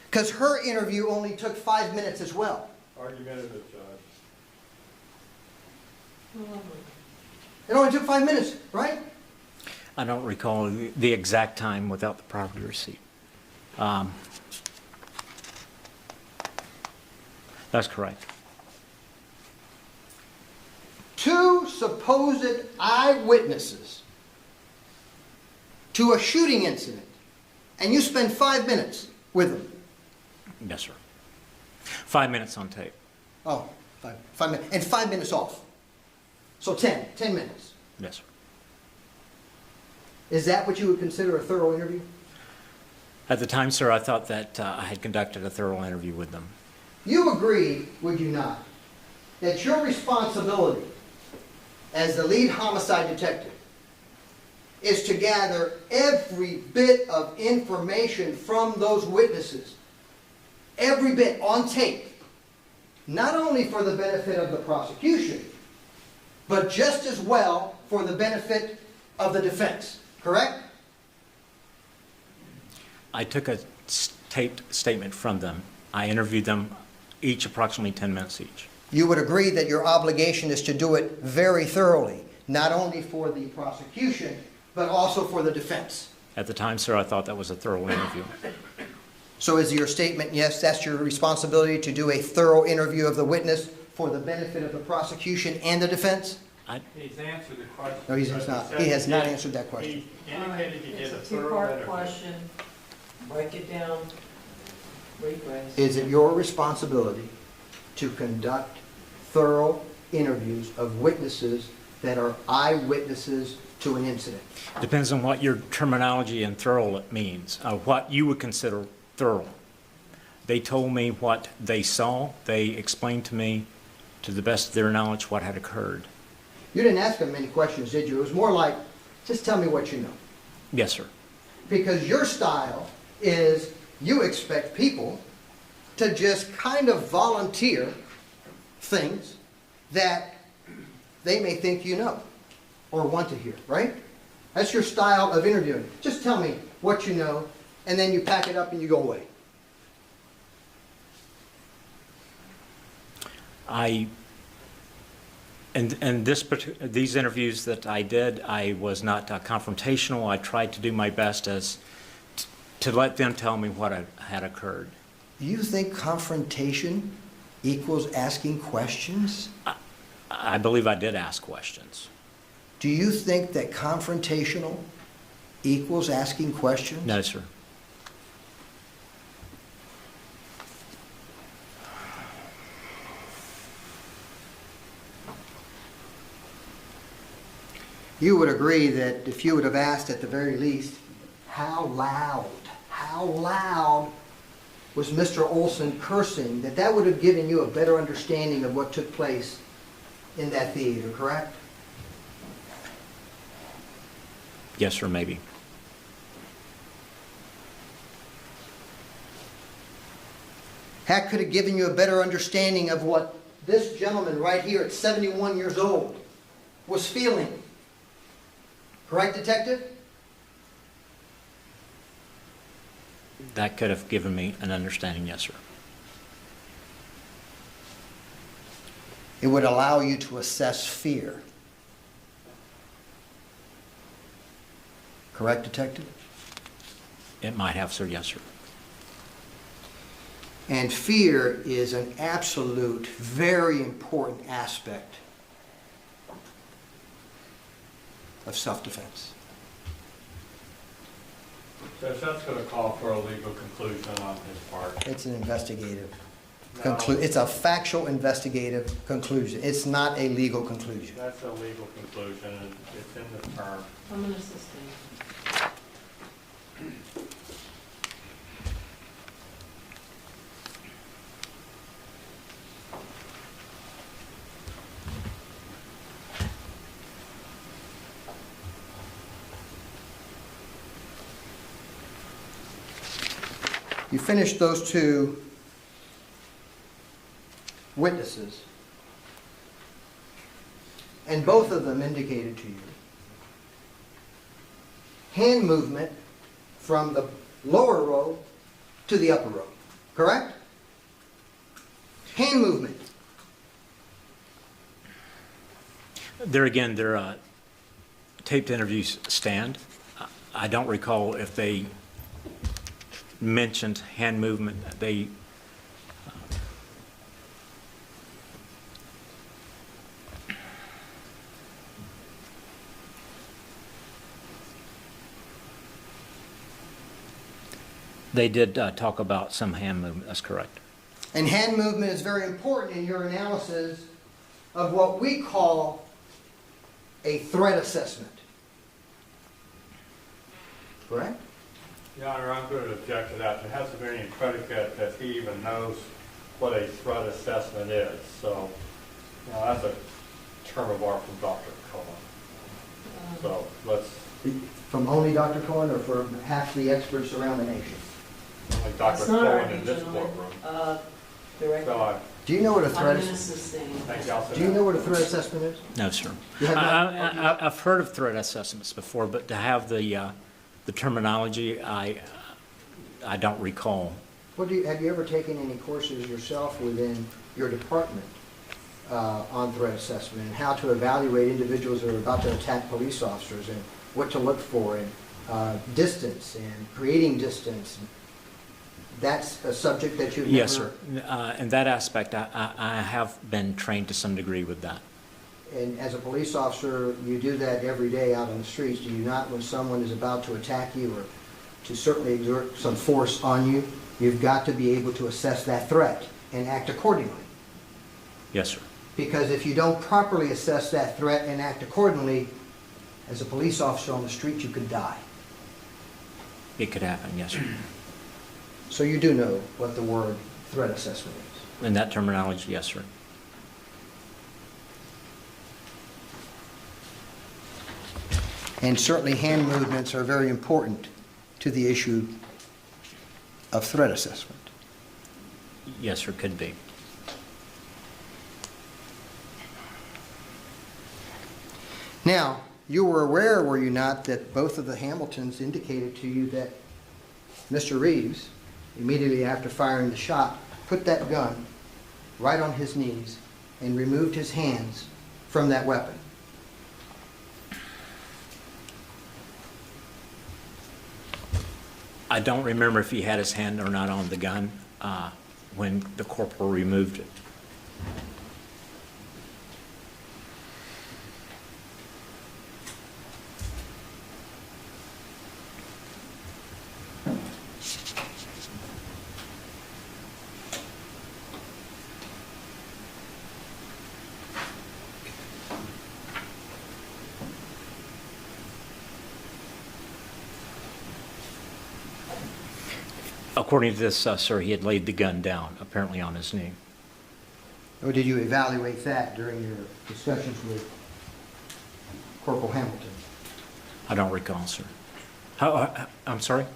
Because her interview only took 5 minutes as well. Argumentative, Judge. It only took 5 minutes, right? I don't recall the exact time without the property receipt. That's correct. 2 supposed eyewitnesses to a shooting incident, and you spend 5 minutes with them. Yes, sir. 5 minutes on tape. Oh, 5 minutes, and 5 minutes off. So 10 minutes. Yes, sir. Is that what you would consider a thorough interview? At the time, sir, I thought that I had conducted a thorough interview with them. You agree, would you not, that your responsibility as the lead homicide detective is to gather every bit of information from those witnesses, every bit on tape, not only for the benefit of the prosecution, but just as well for the benefit of the defense, correct? I took a taped statement from them. I interviewed them each approximately 10 minutes each. You would agree that your obligation is to do it very thoroughly, not only for the prosecution, but also for the defense. At the time, sir, I thought that was a thorough interview. So is your statement, yes, that's your responsibility to do a thorough interview of the witness for the benefit of the prosecution and the defense? He's answered the question. No, he's but not. said He has not did- answered that question. He indicated he did a It's a thorough two-part interview. question. Break it down. Rephrase. Is it your responsibility to conduct thorough interviews of witnesses that are eyewitnesses to an incident? Depends on what your terminology and thorough means, what you would consider thorough. They told me what they saw. They explained to me, to the best of their knowledge, what had occurred. You didn't ask them many questions, did you? It was more like, just tell me what you know. Yes, sir. Because your style is you expect people to just kind of volunteer things that they may think you know or want to hear, right? That's your style of interviewing. Just tell me what you know, and then you pack it up and you go away. These interviews that I did, I was not confrontational. I tried to do my best to let them tell me what had occurred. Do you think confrontation equals asking questions? I believe I did ask questions. Do you think that confrontational equals asking questions? No, sir. you would agree that if you would have asked at the very least, how loud was Mr. Olson cursing, that would have given you a better understanding of what took place in that theater, correct? Yes, sir, maybe. That could have given you a better understanding of what this gentleman right here at 71 years old was feeling. Correct, Detective? That could have given me an understanding, yes, sir. It would allow you to assess fear. Correct, Detective? It might have, sir, yes, sir. And fear is an absolute, very important aspect of self-defense. Judge, that's going to call for a legal conclusion on his part. It's an investigative No. it's a factual investigative conclusion. It's not a legal conclusion. That's a legal conclusion, and it's in the term. I'm going to sustain. You finished those two witnesses, and both of them indicated to you hand movement from the lower row to the upper row, correct? Hand movement. There again, their taped interviews stand. I don't recall if they mentioned hand movement. They did talk about some hand movement, that's correct. And hand movement is very important in your analysis of what we call a threat assessment. Correct? Your Honor, I'm going to object to that. There hasn't been any predicate that he even knows what a threat assessment is. So, that's a term of art from Dr. Cohen. So, let's, From only Dr. Cohen or from half the experts around the nation? only Dr. That's not Cohen our in this gentleman. courtroom. Director, So, Do you know what a I'm threat going to is? sustain. thank you. I'll sit Do you down. know what a threat assessment is? No, sir. You have not? I've heard of threat assessments before, but to have the terminology, I don't recall. Have you ever taken any courses yourself within your department on threat assessment and how to evaluate individuals who are about to attack police officers and what to look for and distance and creating distance? That's a subject that you've never... Yes, sir. In that aspect, I have been trained to some degree with that. And as a police officer, you do that every day out on the streets, do you not? When someone is about to attack you or to certainly exert some force on you, you've got to be able to assess that threat and act accordingly. Yes, sir. Because if you don't properly assess that threat and act accordingly, as a police officer on the street, you could die. It could happen, yes, sir. So you do know what the word threat assessment is. In that terminology, yes, sir. And certainly hand movements are very important to the issue of threat assessment. Yes, sir, could be. Now, you were aware, were you not, that both of the Hamiltons indicated to you that Mr. Reeves, immediately after firing the shot, put that gun right on his knees and removed his hands from that weapon. I don't remember if he had his hand or not on the gun when the corporal removed it. According to this, sir, he had laid the gun down, apparently on his knee. Or did you evaluate that during your discussions with Corporal Hamilton? I don't recall, sir. I'm sorry?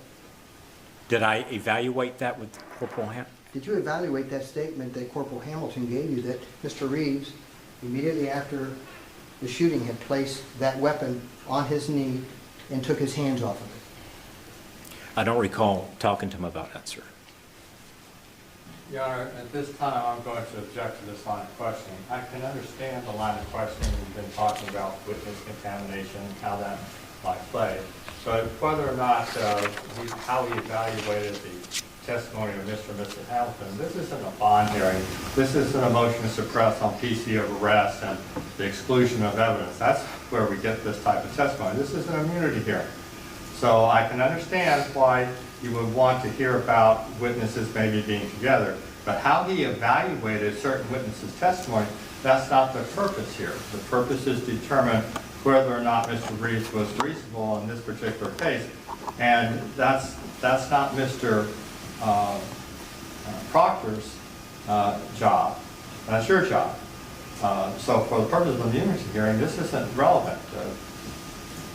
Did I evaluate that with Corporal Did you evaluate that statement that Corporal Hamilton gave you that Mr. Reeves, immediately after the shooting, had placed that weapon on his knee and took his hands off of it? I don't recall talking to him about that, sir. Your Honor, at this time, I'm going to object to this line of questioning. I can understand the line of questioning we've been talking about witness contamination, how that might play. But whether or not, how he evaluated the testimony of Mr. and Mrs. Hamilton, this isn't a bond hearing. This isn't a motion to suppress on PC of arrest and the exclusion of evidence. That's where we get this type of testimony. This is an immunity hearing. So I can understand why you would want to hear about witnesses maybe being together, but how he evaluated certain witnesses' testimony, that's not the purpose here. The purpose is to determine whether or not Mr. Reeves was reasonable in this particular case, and that's not Mr. Proctor's job. That's your job. So for the purpose of the immunity hearing, this isn't relevant.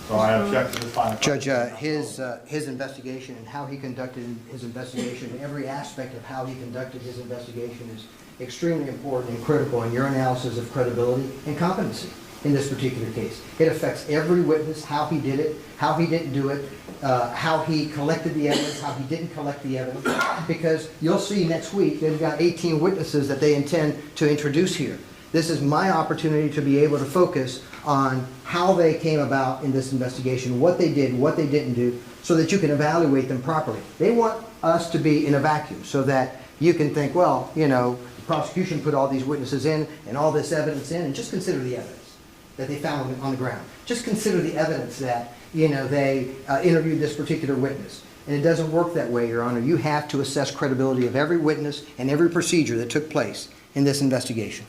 So I object to this line of Judge, questioning. his investigation and how he conducted his investigation, every aspect of how he conducted his investigation is extremely important and critical in your analysis of credibility and competency in this particular case. It affects every witness, how he did it, how he didn't do it, how he collected the evidence, how he didn't collect the evidence, because you'll see next week they've got 18 witnesses that they intend to introduce here. This is my opportunity to be able to focus on how they came about in this investigation, what they did, what they didn't do, so that you can evaluate them properly. They want us to be in a vacuum so that you can think, well, you know, the prosecution put all these witnesses in and all this evidence in, and just consider the evidence that they found on the ground. Just consider the evidence that, you know, they interviewed this particular witness. And it doesn't work that way, Your Honor. You have to assess credibility of every witness and every procedure that took place in this investigation.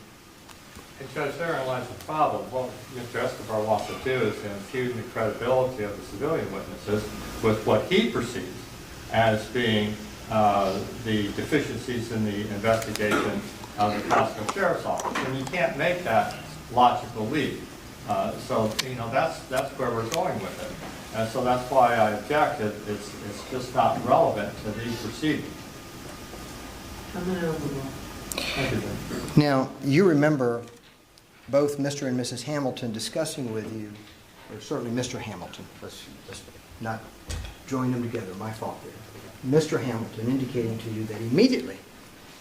And Judge, therein lies the problem. What Mr. Escobar wants to do is to impugn the credibility of the civilian witnesses with what he perceives as being the deficiencies in the investigation of the Pasco Sheriff's Office. And you can't make that logical leap. So, you know, that's where we're going with it. And so that's why I object. It's just not relevant to these proceedings. Comment over. Thank you, Judge. Now, you remember both Mr. and Mrs. Hamilton discussing with you, or certainly Mr. Hamilton, let's not join them together, my fault there. Mr. Hamilton indicating to you that immediately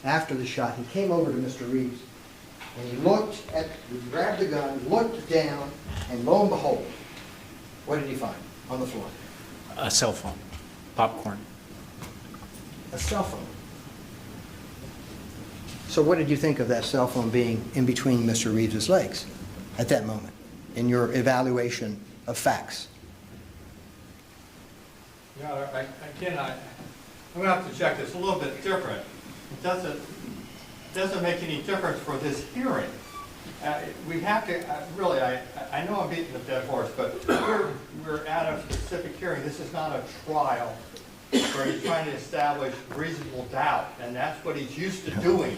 after the shot, he came over to Mr. Reeves and he grabbed the gun, looked down, and lo and behold, what did he find on the floor? A cell phone, popcorn. A cell phone. So what did you think of that cell phone being in between Mr. Reeves's legs at that moment in your evaluation of facts? Yeah, I'm going to have to check this a little bit different. It doesn't make any difference for this hearing. We have to, really, I know I'm beating the dead horse, but we're at a specific hearing. This is not a trial where he's trying to establish reasonable doubt, and that's what he's used to doing.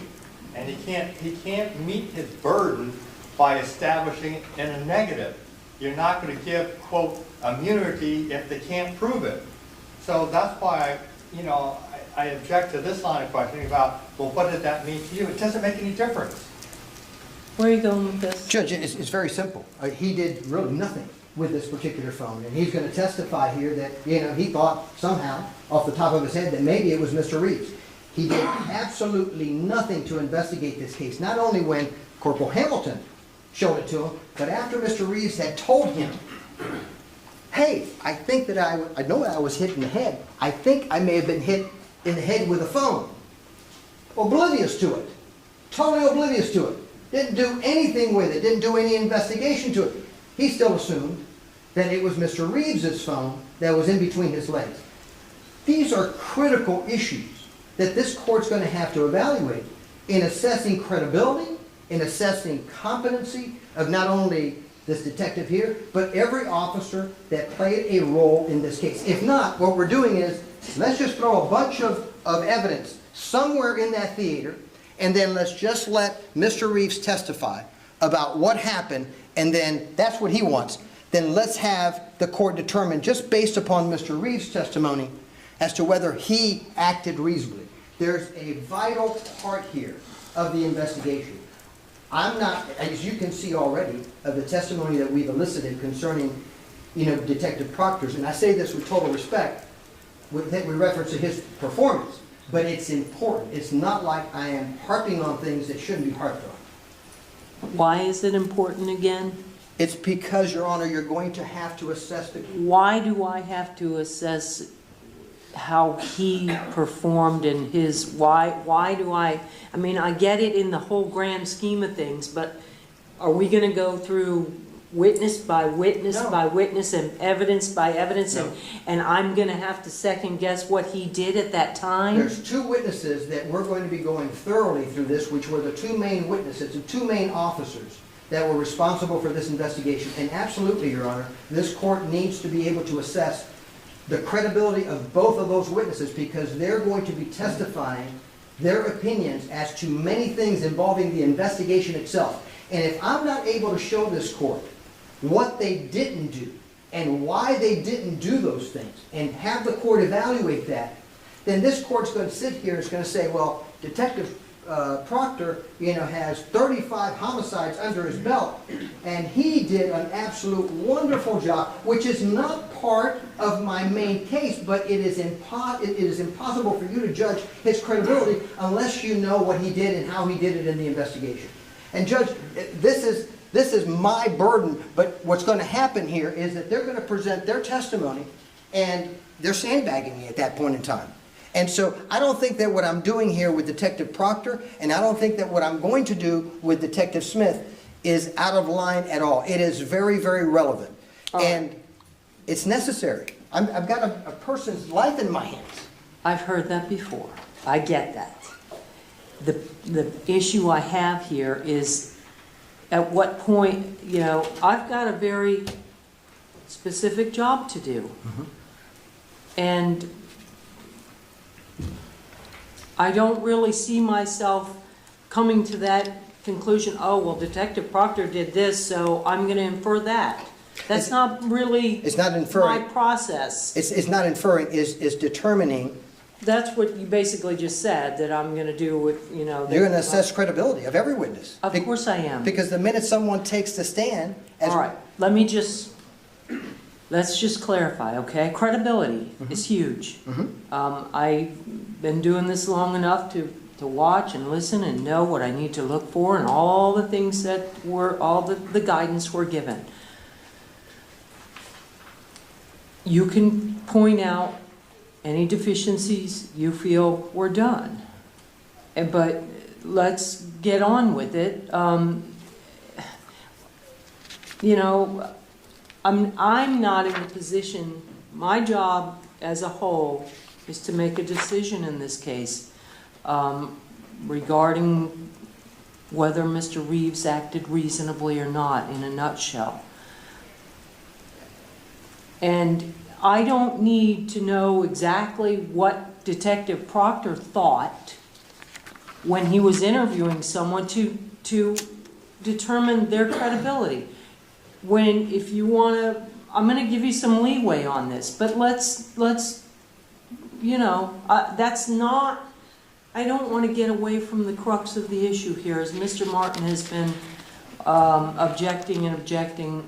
And he can't meet his burden by establishing it in a negative. You're not going to give, quote, immunity if they can't prove it. So that's why I object to this line of questioning about, well, what did that mean to you? It doesn't make any difference. Where are you going with this? Judge, it's very simple. He did really nothing with this particular phone, and he's going to testify here that, he thought somehow, off the top of his head, that maybe it was Mr. Reeves. He did absolutely nothing to investigate this case, not only when Corporal Hamilton showed it to him, but after Mr. Reeves had told him, hey, I think that I know I was hit in the head. I think I may have been hit in the head with a phone. Oblivious to it. Totally oblivious to it. Didn't do anything with it. Didn't do any investigation to it. He still assumed that it was Mr. Reeves's phone that was in between his legs. These are critical issues that this court's going to have to evaluate in assessing credibility, in assessing competency of not only this detective here, but every officer that played a role in this case. If not, what we're doing is, let's just throw a bunch of of evidence somewhere in that theater, and then let's just let Mr. Reeves testify about what happened, and then that's what he wants. Then let's have the court determine, just based upon Mr. Reeves' testimony, as to whether he acted reasonably. There's a vital part here of the investigation. I'm not, as you can see already, of the testimony that we've elicited concerning, Detective Proctor's, and I say this with total respect, with reference to his performance, but it's important. It's not like I am harping on things that shouldn't be harped on. Why is it important again? It's because, Your Honor, you're going to have to assess the... Why do I have to assess how he performed and why do I mean, I get it in the whole grand scheme of things, but are we going to go through witness by witness No. by witness and evidence by evidence, No. and I'm going to have to second guess what he did at that time? There's two witnesses that we're going to be going thoroughly through this, which were the two main witnesses, the two main officers that were responsible for this investigation. And absolutely, Your Honor, this court needs to be able to assess the credibility of both of those witnesses, because they're going to be testifying their opinions as to many things involving the investigation itself. And if I'm not able to show this court what they didn't do and why they didn't do those things, and have the court evaluate that, then this court's going to sit here and it's going to say, well, Detective Proctor, has 35 homicides under his belt, and he did an absolute wonderful job, which is not part of my main case, but it is impossible for you to judge his credibility unless you know what he did and how he did it in the investigation. And Judge, this is my burden, but what's going to happen here is that they're going to present their testimony, and they're sandbagging me at that point in time. And so I don't think that what I'm doing here with Detective Proctor, and I don't think that what I'm going to do with Detective Smith is out of line at all. It is very, very relevant. And it's necessary. I've got a person's life in my hands. I've heard that before. I get that. The issue I have here is, at what point, I've got a very specific job to do. And I don't really see myself coming to that conclusion, oh, well, Detective Proctor did this, so I'm going to infer that. That's not really It's not inferring. my process. It's not inferring, is determining. That's what you basically just said, that I'm going to do with, You're going to assess credibility of every witness. Of course I am. Because the minute someone takes the stand... All right, let's just clarify, okay? Credibility is huge. I've been doing this long enough to watch and listen and know what I need to look for and all the things that all the guidance we're given. You can point out any deficiencies you feel were done, but let's get on with it. I'm not in a position, my job as a whole is to make a decision in this case regarding whether Mr. Reeves acted reasonably or not, in a nutshell. And I don't need to know exactly what Detective Proctor thought when he was interviewing someone to determine their credibility. If you want to, I'm going to give you some leeway on this, but let's that's not, I don't want to get away from the crux of the issue here, as Mr. Martin has been objecting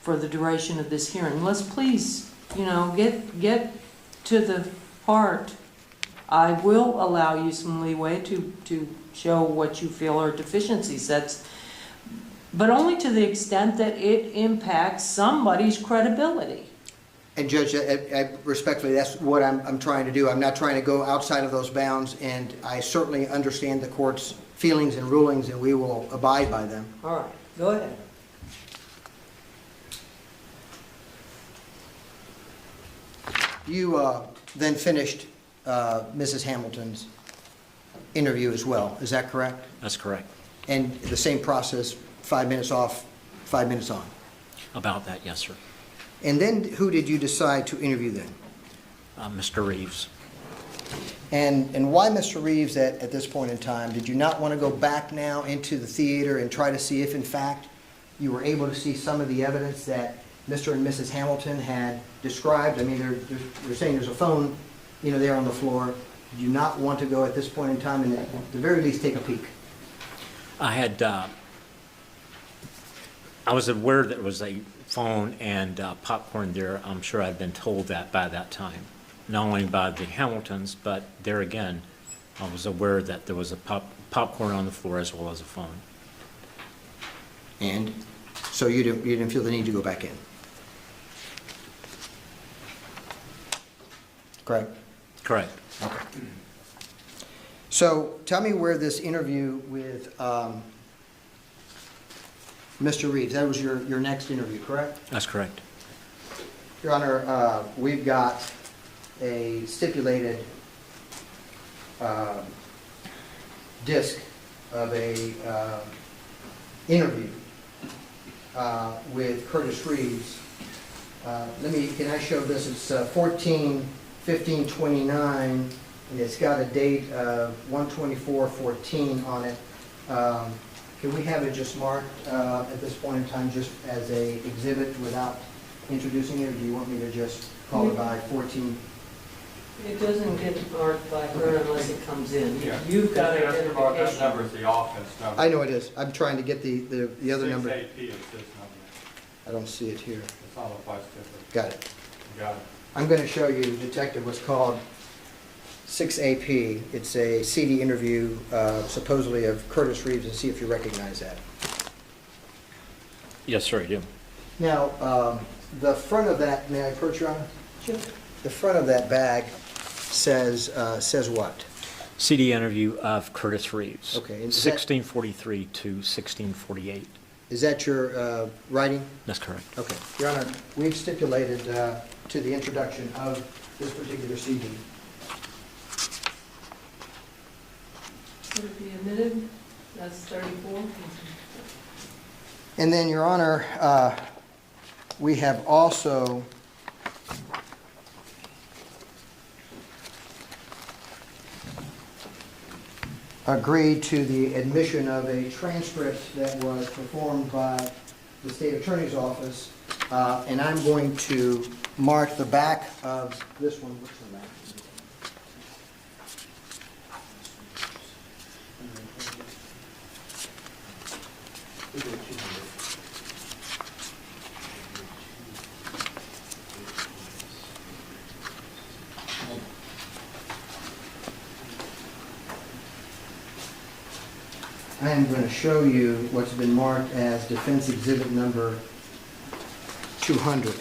for the duration of this hearing. Let's please, get to the heart. I will allow you some leeway to show what you feel are deficiencies. But only to the extent that it impacts somebody's credibility. And Judge, respectfully, that's what I'm trying to do. I'm not trying to go outside of those bounds, and I certainly understand the court's feelings and rulings, and we will abide by them. All right, go ahead. You then finished Mrs. Hamilton's interview as well, is that correct? That's correct. And the same process, 5 minutes off, 5 minutes on? About that, yes, sir. And then who did you decide to interview then? Mr. Reeves. And why, Mr. Reeves, at this point in time, did you not want to go back now into the theater and try to see if, in fact, you were able to see some of the evidence that Mr. and Mrs. Hamilton had described? I mean, they're saying there's a phone, there on the floor. Did you not want to go at this point in time and at the very least take a peek? I was aware that it was a phone and popcorn there. I'm sure I'd been told that by that time, not only by the Hamiltons, but there again, I was aware that there was a popcorn on the floor as well as a phone. And so you didn't feel the need to go back in? Correct? Correct. Okay. So tell me where this interview with Mr. Reeves, that was your next interview, correct? That's correct. Your Honor, we've got a stipulated disc of a interview with Curtis Reeves. Can I show this? It's 14/15/29, and it's got a date of 1/24/14 on it. Can we have it just marked at this point in time just as a exhibit without introducing it, or do you want me to just call it by 14? It doesn't get marked by her unless it comes in. Yeah. You've got That identification. number is the offense number. I know it is. I'm trying to get the other number. 6AP is this number. I don't see it here. It's on the vice ticket. Got it. You got it. I'm going to show you, Detective, what's called 6AP. It's a CD interview supposedly of Curtis Reeves, and see if you recognize that. Yes, sir, I do. Now, the front of that, may I approach, Your Honor? Sure. The front of that bag says what? CD interview of Curtis Reeves. Okay, and is that- 1643 to 1648. Is that your writing? That's correct. Okay. Your Honor, we've stipulated to the introduction of this particular CD. Would it be admitted? That's 34. And then, Your Honor, we have also agreed to the admission of a transcript that was performed by the State Attorney's Office, and I'm going to mark the back of this one. What's the back? I am going to show you what's been marked as Defense Exhibit Number 200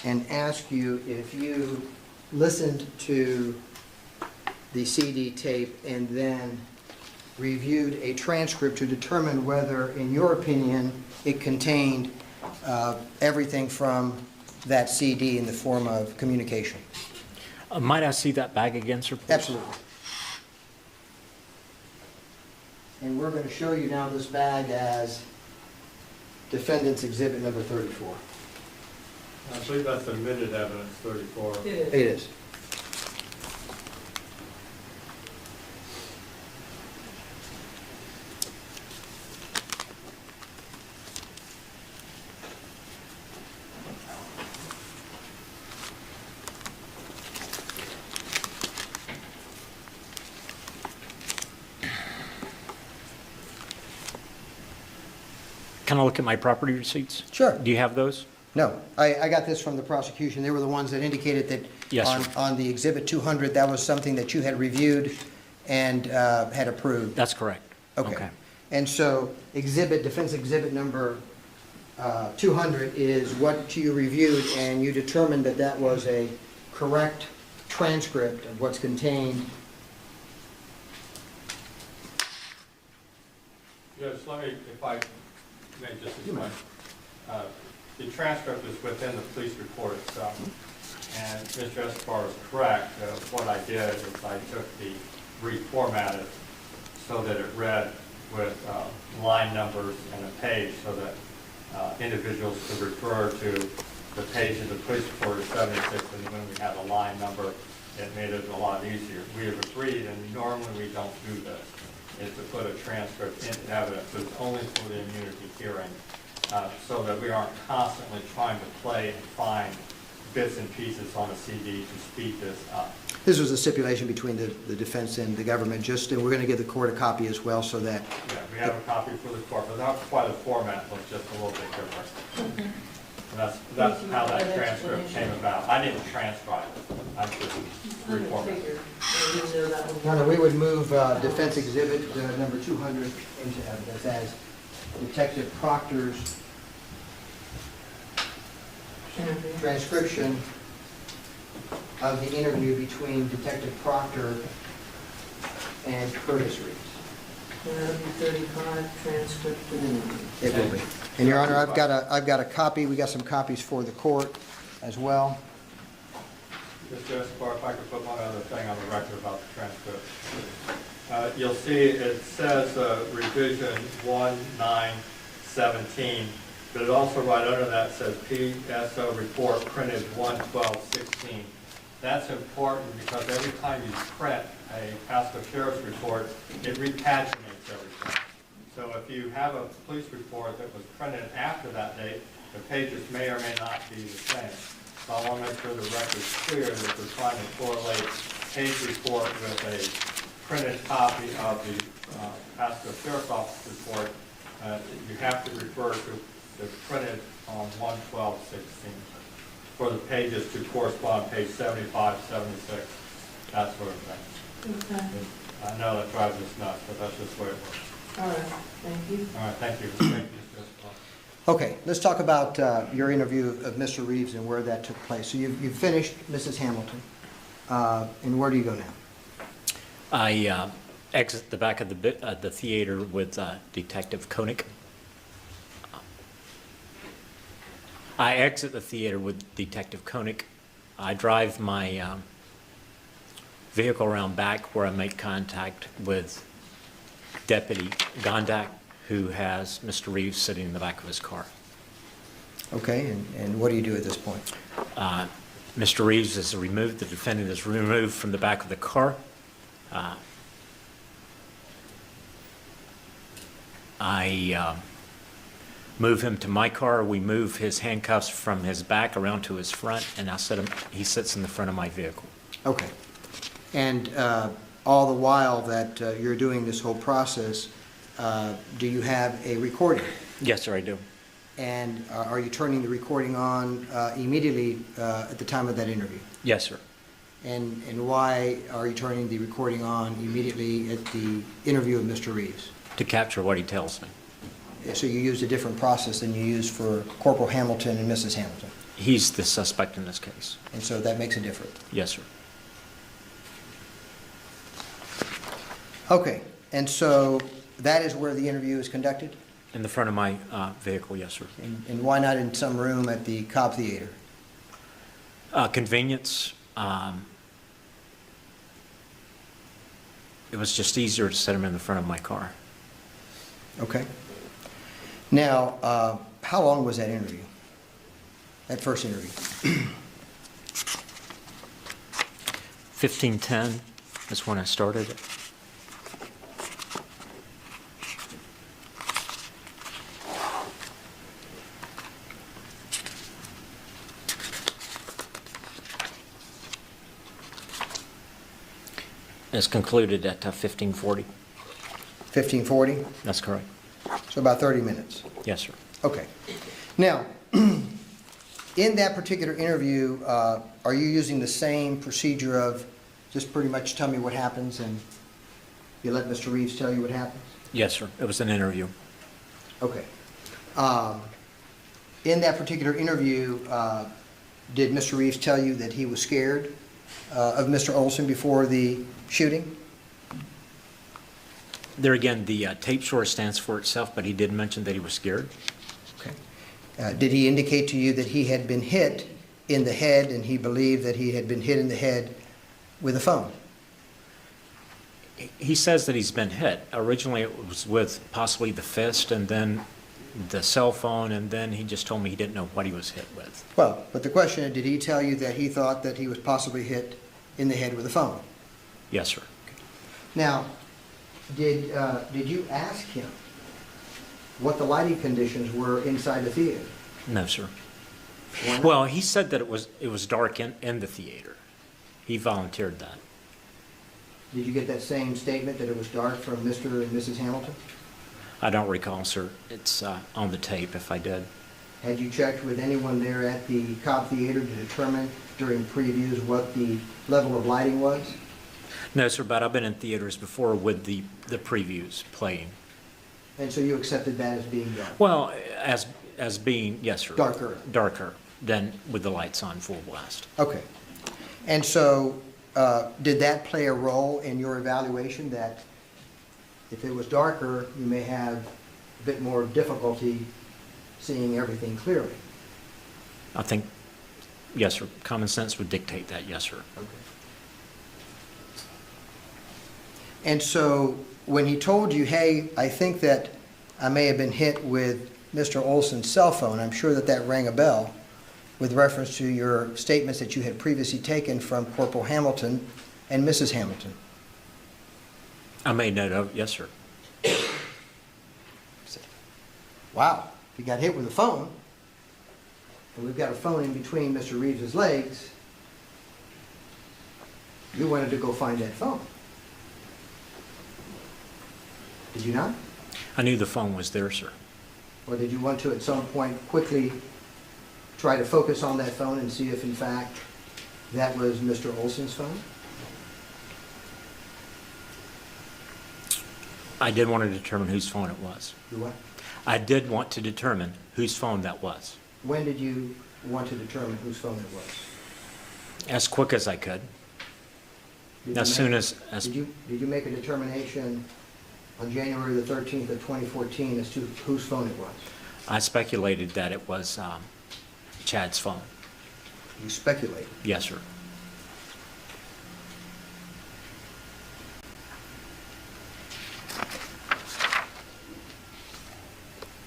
and ask you if you listened to the CD tape and then reviewed a transcript to determine whether, in your opinion, it contained everything from that CD in the form of communication. Might I see that bag again, sir, please? Absolutely. And we're going to show you now this bag as Defendant's Exhibit Number 34. I believe that's admitted evidence, 34. It is. It is. Can I look at my property receipts? Sure. Do you have those? No, I got this from the prosecution. They were the ones that indicated that Yes, sir. on the Exhibit 200, that was something that you had reviewed and had approved. That's correct. Okay. And so Defense Exhibit Number 200 is what you reviewed, and you determined that that was a correct transcript of what's contained. Judge, let me, if I may just explain. The transcript is within the police report itself. And Mr. Escobar is correct. What I did is I took the reformatted so that it read with line numbers and a page so that individuals could refer to the page of the police report is 76, and when we had a line number, it made it a lot easier. We have agreed, and normally we don't do this, is to put a transcript into evidence, but it's only for the immunity hearing, so that we aren't constantly trying to play and find bits and pieces on a CD to speed this up. This was a stipulation between the defense and the government, and we're going to give the court a copy as well, so that, Yeah, we have a copy for the court, but not quite the format, was just a little bit different. Okay. And that's Thank you how for that that transcript explanation. came about. I didn't transcribe it, I just I reformatted. figured, I didn't know that one. Your Honor, we would move defense exhibit number 200 into evidence as Detective Proctor's Interview. transcription of the interview between Detective Proctor and Curtis Reeves. And that'll be 35 transcript of interview. It will be. And Your Honor, I've got a copy, we got some copies for the court as well. Mr. Escobar, if I could put one other thing on the record about the transcript. You'll see it says revision 1917, but it also right under that says PSO report printed 1/12/16. That's important because every time you print a Pasco Sheriff's report, it repaginates everything. So if you have a police report that was printed after that date, the pages may or may not be the same. So I want to make sure the record's clear that we're trying to correlate page report with a printed copy of the Pasco Sheriff's Office report. You have to refer to the printed on 1/12/16 for the pages to correspond, page 75, 76, that sort of thing. Okay, I know that drives us nuts, but that's just the way it works. all right, thank you. All right, thank you. Thank you, Mr. Escobar. Okay, let's talk about your interview of Mr. Reeves and where that took place. So you've finished Mrs. Hamilton, and where do you go now? I exit the back of the theater with Detective Koenig. I exit the theater with Detective Koenig. I drive my vehicle around back where I make contact with Deputy Gondak, who has Mr. Reeves sitting in the back of his car. Okay, and what do you do at this point? Mr. Reeves is removed, the defendant is removed from the back of the car. I move him to my car. We move his handcuffs from his back around to his front, and he sits in the front of my vehicle. Okay. And all the while that you're doing this whole process, do you have a recording? Yes, sir, I do. And are you turning the recording on immediately at the time of that interview? Yes, sir. And why are you turning the recording on immediately at the interview of Mr. Reeves? To capture what he tells me. So you used a different process than you used for Corporal Hamilton and Mrs. Hamilton, He's the suspect in this case. and so that makes a difference. Yes, sir. Okay, and so that is where the interview is conducted? In the front of my vehicle, yes, sir. And why not in some room at the Cobb Theater? Convenience. It was just easier to set him in the front of my car. Okay. Now, how long was that interview? That first interview? 15:10 is when I started it. It's concluded at 15:40. 15:40? That's correct. So about 30 minutes. Yes, sir. Okay. Now, in that particular interview, are you using the same procedure of just pretty much tell me what happens and you let Mr. Reeves tell you what happens? Yes, sir. It was an interview. Okay. In that particular interview, did Mr. Reeves tell you that he was scared of Mr. Olson before the shooting? There again, the tape sort of stands for itself, but he did mention that he was scared. Okay. Did he indicate to you that he had been hit in the head and he believed that he had been hit in the head with a phone? He says that he's been hit. Originally, it was with possibly the fist, and then the cell phone, and then he just told me he didn't know what he was hit with. Well, but the question is, did he tell you that he thought that he was possibly hit in the head with a phone? Yes, sir. Now, did you ask him what the lighting conditions were inside the theater? No, sir. Why not? Well, he said that it was dark in the theater. He volunteered that. Did you get that same statement that it was dark from Mr. and Mrs. Hamilton? I don't recall, sir. It's on the tape if I did. Had you checked with anyone there at the Cobb Theater to determine during previews what the level of lighting was? No, sir, but I've been in theaters before with the previews playing. And so you accepted that as being dark? Well, as being, yes, sir. Darker. Darker than with the lights on full blast. Okay. And so, did that play a role in your evaluation that if it was darker, you may have a bit more difficulty seeing everything clearly? I think, yes, sir, common sense would dictate that, yes, sir. Okay. And so, when he told you, hey, I think that I may have been hit with Mr. Olson's cell phone, I'm sure that that rang a bell with reference to your statements that you had previously taken from Corporal Hamilton and Mrs. Hamilton. I made note of, yes, sir. Wow, he got hit with a phone, and we've got a phone in between Mr. Reeves's legs. You wanted to go find that phone. Did you not? I knew the phone was there, sir. Or did you want to at some point quickly try to focus on that phone and see if in fact that was Mr. Olson's phone? I did want to determine whose phone it was. You what? I did want to determine whose phone that was. When did you want to determine whose phone it was? As quick as I could. Did As you soon make- as Did you make a determination on January the 13th of 2014 as to whose phone it was? I speculated that it was Chad's phone. You speculate. Yes, sir.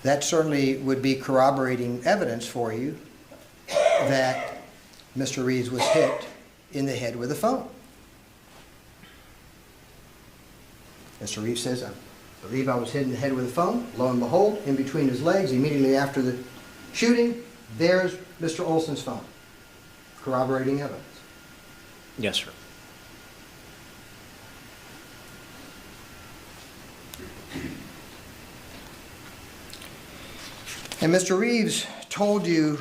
That certainly would be corroborating evidence for you that Mr. Reeves was hit in the head with a phone. Mr. Reeves says, I believe I was hit in the head with a phone. Lo and behold, in between his legs, immediately after the shooting, there's Mr. Olson's phone. Corroborating evidence. Yes, sir. And Mr. Reeves told you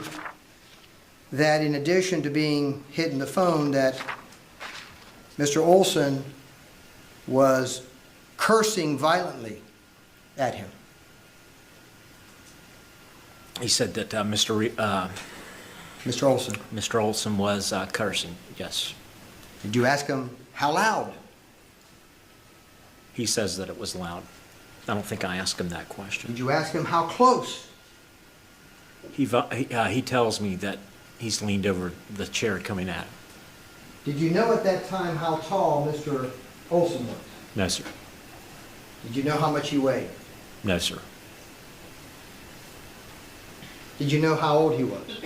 that in addition to being hit in the phone, that Mr. Olson was cursing violently at him. He said that Mr. Olson, Mr. Olson was cursing. Yes. did you ask him how loud? He says that it was loud. I don't think I asked him that question. Did you ask him how close? He tells me that he's leaned over the chair coming at him. Did you know at that time how tall Mr. Olson was? No, sir. Did you know how much he weighed? No, sir. Did you know how old he was?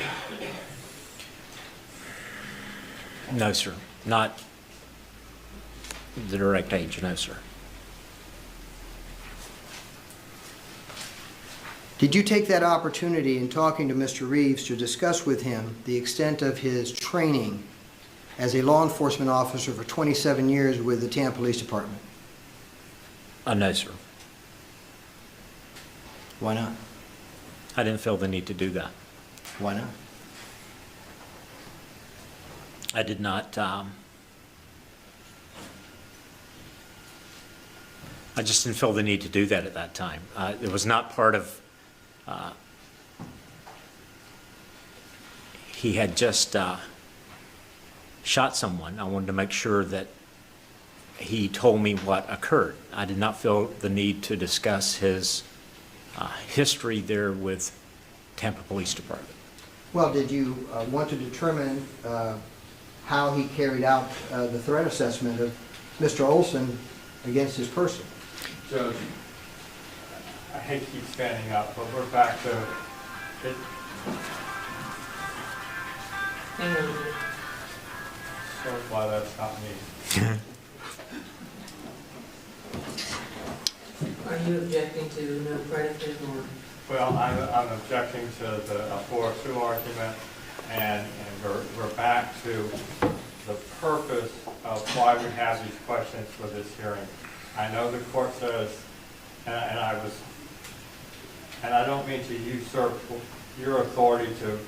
No, sir. Not the direct age. No, sir. Did you take that opportunity in talking to Mr. Reeves to discuss with him the extent of his training as a law enforcement officer for 27 years with the Tampa Police Department? No, sir. Why not? I didn't feel the need to do that. Why not? I did not. I just didn't feel the need to do that at that time. It was not part of. He had just shot someone. I wanted to make sure that he told me what occurred. I did not feel the need to discuss his history there with Tampa Police Department. Well, did you want to determine how he carried out the threat assessment of Mr. Olson against his person? Judge, I hate to keep standing up, but we're back to, it, Hang on a minute. so glad that's not me. Are you objecting to no predicate or? Well, I'm objecting to the 4-2 argument, and we're back to the purpose of why we have these questions for this hearing. I know the court says, and I don't mean to usurp your authority to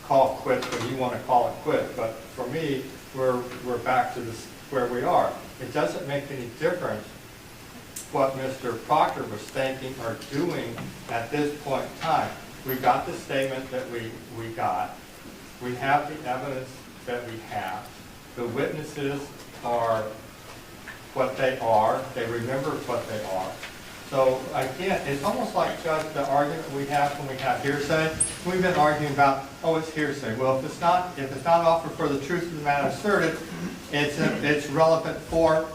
call quits when you want to call it quits, but for me, we're back to this where we are. It doesn't make any difference what Mr. Proctor was thinking or doing at this point in time. We got the statement that we got. We have the evidence that we have. The witnesses are what they are. They remember what they are. So again, it's almost like, Judge, the argument we have when we have hearsay. We've been arguing about, oh, it's hearsay. Well, if it's not offered for the truth of the matter asserted, it's relevant for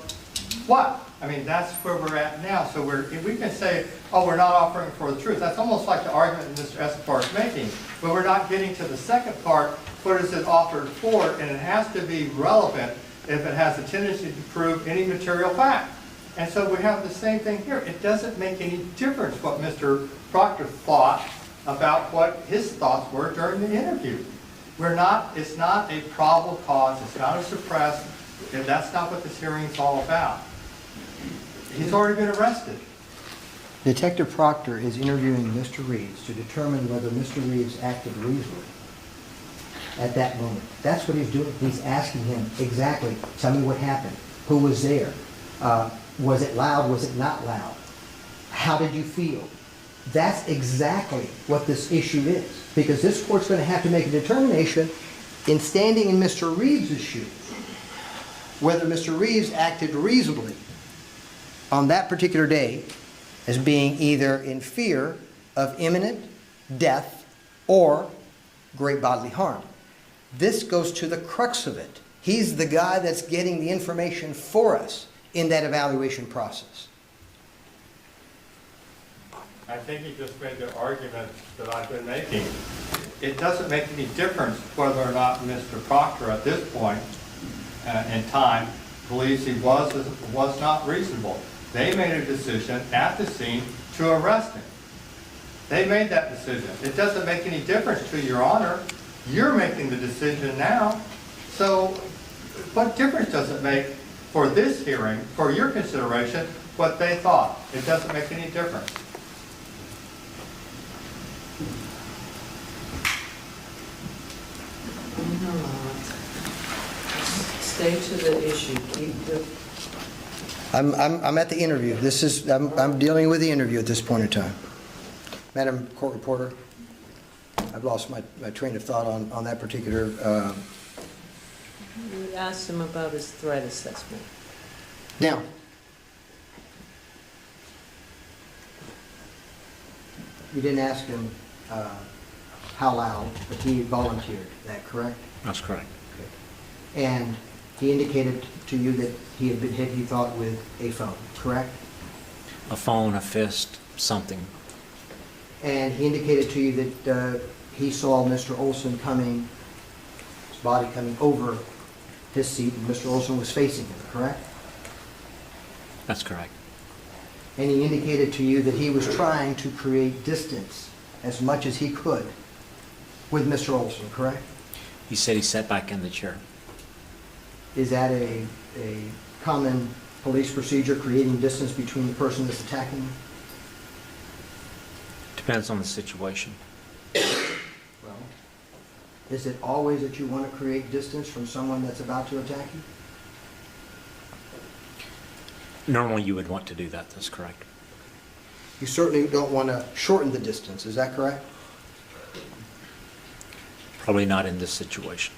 what? I mean, that's where we're at now. So we can say, oh, we're not offering for the truth. That's almost like the argument that Mr. Escobar is making. But we're not getting to the second part. What is it offered for? And it has to be relevant if it has a tendency to prove any material fact. And so we have the same thing here. It doesn't make any difference what Mr. Proctor thought about what his thoughts were during the interview. It's not a probable cause. It's not a suppressed. And that's not what this hearing is all about. He's already been arrested. Detective Proctor is interviewing Mr. Reeves to determine whether Mr. Reeves acted reasonably at that moment. That's what he's doing. He's asking him exactly, tell me what happened. Who was there? Was it loud? Was it not loud? How did you feel? That's exactly what this issue is. Because this court's going to have to make a determination in standing in Mr. Reeves' shoes, whether Mr. Reeves acted reasonably on that particular day as being either in fear of imminent death or great bodily harm. This goes to the crux of it. He's the guy that's getting the information for us in that evaluation process. I think he just made the argument that I've been making. It doesn't make any difference whether or not Mr. Proctor at this point in time believes he was or was not reasonable. They made a decision at the scene to arrest him. They made that decision. It doesn't make any difference to Your Honor. You're making the decision now. So what difference does it make for this hearing, for your consideration, what they thought? It doesn't make any difference. Stay to the issue. Keep the. I'm at the interview. I'm dealing with the interview at this point in time. Madam Court Reporter, I've lost my train of thought on that particular. You asked him about his threat assessment. Now, you didn't ask him how loud, but he volunteered. Is that correct? That's correct. Okay. And he indicated to you that he had been hit, he thought, with a phone, correct? A phone, a fist, something. And he indicated to you that he saw Mr. Olson coming, his body coming over his seat, and Mr. Olson was facing him, correct? That's correct. And he indicated to you that he was trying to create distance as much as he could with Mr. Olson, correct? He said he sat back in the chair. Is that a common police procedure, creating distance between the person that's attacking you? Depends on the situation. Well, is it always that you want to create distance from someone that's about to attack you? Normally you would want to do that, that's correct. You certainly don't want to shorten the distance, is that correct? Probably not in this situation.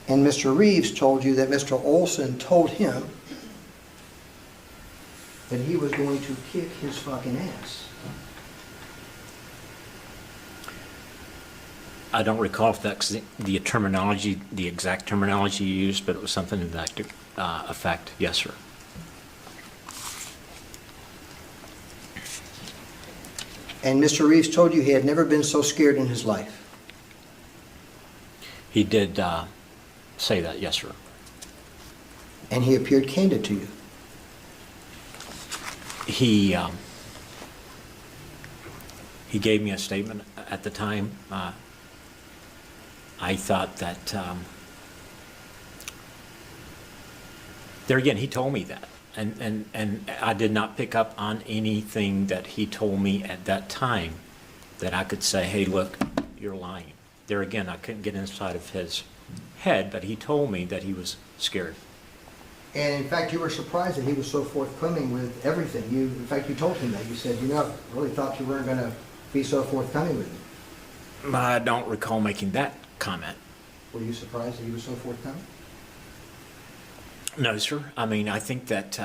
And Mr. Reeves told you that Mr. Olson told him that he was going to kick his fucking ass. I don't recall if that's the terminology, the exact terminology you used, but it was something to that effect. Yes, sir. And Mr. Reeves told you he had never been so scared in his life. He did say that, yes, sir. And he appeared candid to you. He gave me a statement at the time. I thought that, there again, he told me that. And I did not pick up on anything that he told me at that time that I could say, hey, look, you're lying. There again, I couldn't get inside of his head, but he told me that he was scared. And in fact, you were surprised that he was so forthcoming with everything. In fact, you told him that. You said, I really thought you weren't going to be so forthcoming with me. I don't recall making that comment. Were you surprised that he was so forthcoming? No, sir. I mean, I think that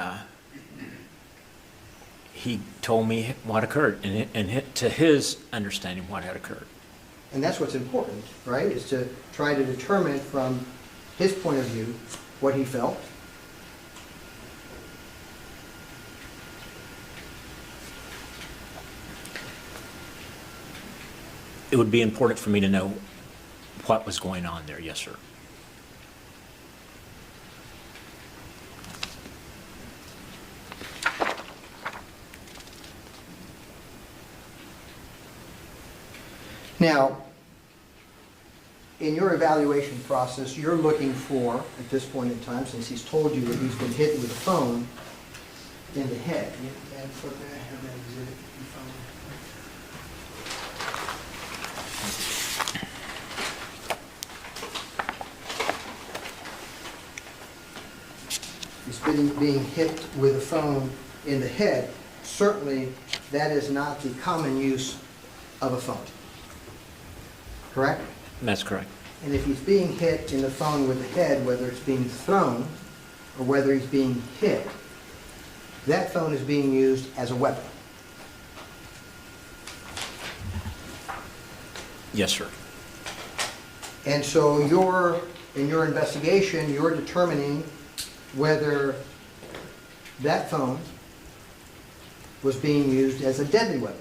he told me what occurred, and to his understanding what had occurred. And that's what's important, right? Is to try to determine from his point of view what he felt. It would be important for me to know what was going on there. Yes, sir. Now, in your evaluation process, you're looking for, at this point in time, since he's told you that he's been hit with a phone in the head. He's been being hit with a phone in the head. Certainly, that is not the common use of a phone. Correct? That's correct. And if he's being hit in the phone with the head, whether it's being thrown or whether he's being hit, that phone is being used as a weapon. Yes, sir. And so in your investigation, you're determining whether that phone was being used as a deadly weapon.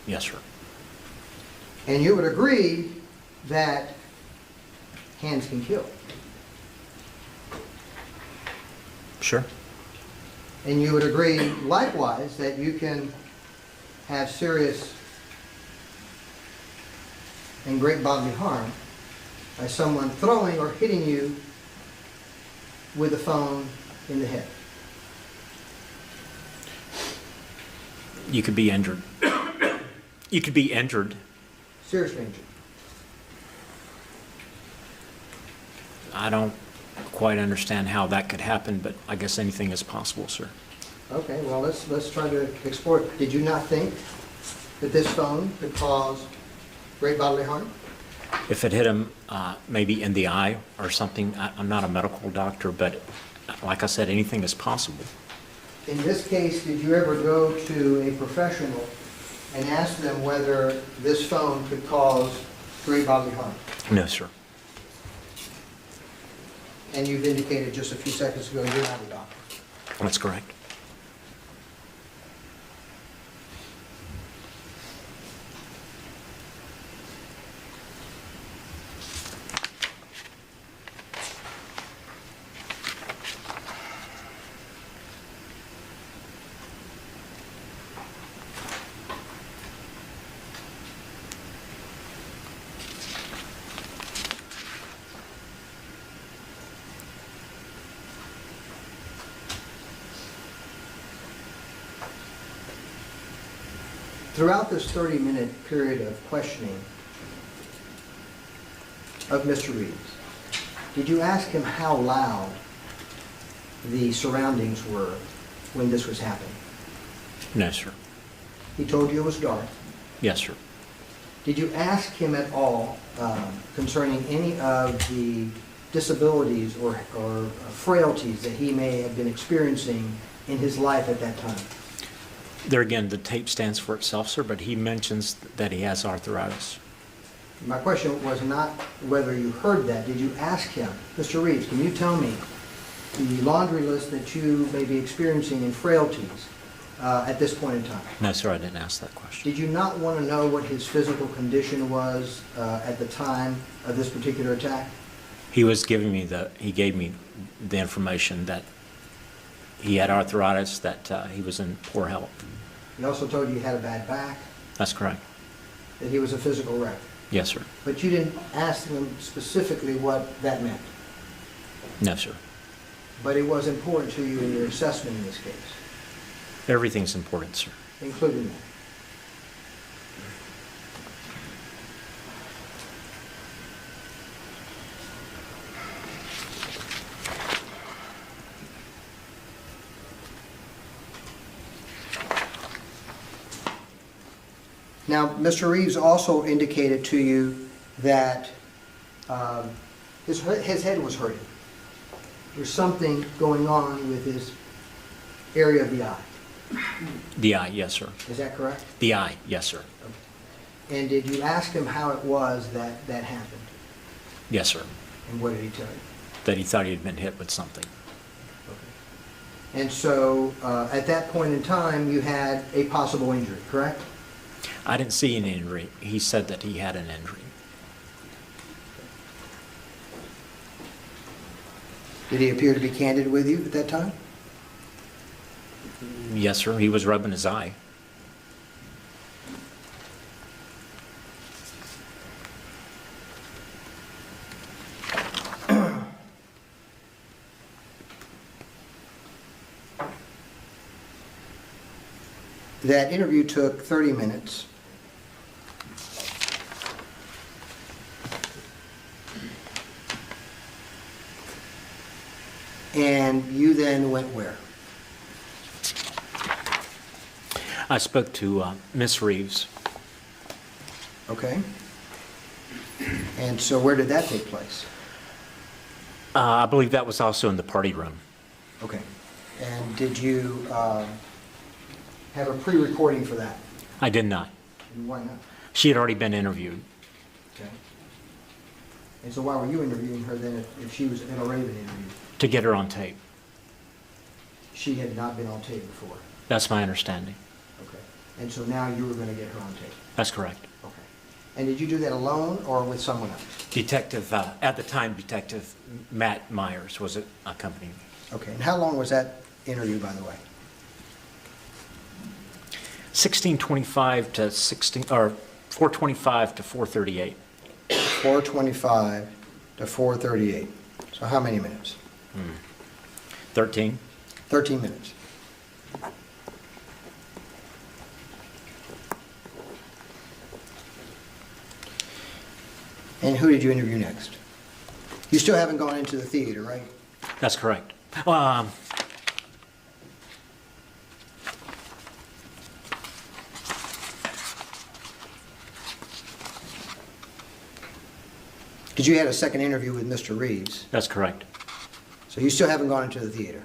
Yes, sir. And you would agree that hands can kill. Sure. And you would agree likewise that you can have serious and great bodily harm by someone throwing or hitting you with a phone in the head. You could be injured. You could be injured. Seriously injured. I don't quite understand how that could happen, but I guess anything is possible, sir. Okay, well, let's try to explore it. Did you not think that this phone could cause great bodily harm? If it hit him maybe in the eye or something, I'm not a medical doctor, but like I said, anything is possible. In this case, did you ever go to a professional and ask them whether this phone could cause great bodily harm? No, sir. And you've indicated just a few seconds ago you're not a doctor. That's correct. Throughout this 30-minute period of questioning of Mr. Reeves, did you ask him how loud the surroundings were when this was happening? No, sir. He told you it was dark. Yes, sir. Did you ask him at all concerning any of the disabilities or frailties that he may have been experiencing in his life at that time? There again, the tape stands for itself, sir, but he mentions that he has arthritis. My question was not whether you heard that. Did you ask him, Mr. Reeves, can you tell me the laundry list that you may be experiencing in frailties at this point in time? No, sir, I didn't ask that question. Did you not want to know what his physical condition was at the time of this particular attack? He gave me the information that he had arthritis, that he was in poor health. He also told you had a bad back, That's correct. that he was a physical wreck. Yes, sir. But you didn't ask him specifically what that meant. No, sir. But it was important to you in your assessment in this case, Everything's important, sir. including that. Now, Mr. Reeves also indicated to you that his head was hurting. There's something going on with his area of the eye. The eye, yes, sir. Is that correct? The eye, yes, sir. And did you ask him how it was that that happened? Yes, sir. And what did he tell you? That he thought he had been hit with something. Okay. And so at that point in time, you had a possible injury, correct? I didn't see an injury. He said that he had an injury. Did he appear to be candid with you at that time? Yes, sir. He was rubbing his eye. That interview took 30 minutes. And you then went where? I spoke to Miss Reeves. Okay. And so where did that take place? I believe that was also in the party room. Okay. And did you have a pre-recording for that? I did not. And why not? She had already been interviewed. Okay. And so why were you interviewing her then if she had already been interviewed? To get her on tape. She had not been on tape before. That's my understanding. Okay. And so now you were going to get her on tape. That's correct. Okay. And did you do that alone or with someone else? Detective, at the time, Detective Matt Myers was accompanying me. Okay. And how long was that interview, by the way? 1625 to 16, or 425 to 438. 4:25 to 4:38. So how many minutes? 13. 13 minutes. And who did you interview next? You still haven't gone into the theater, right? That's correct. Because you had a second interview with Mr. Reeves. That's correct. So you still haven't gone into the theater.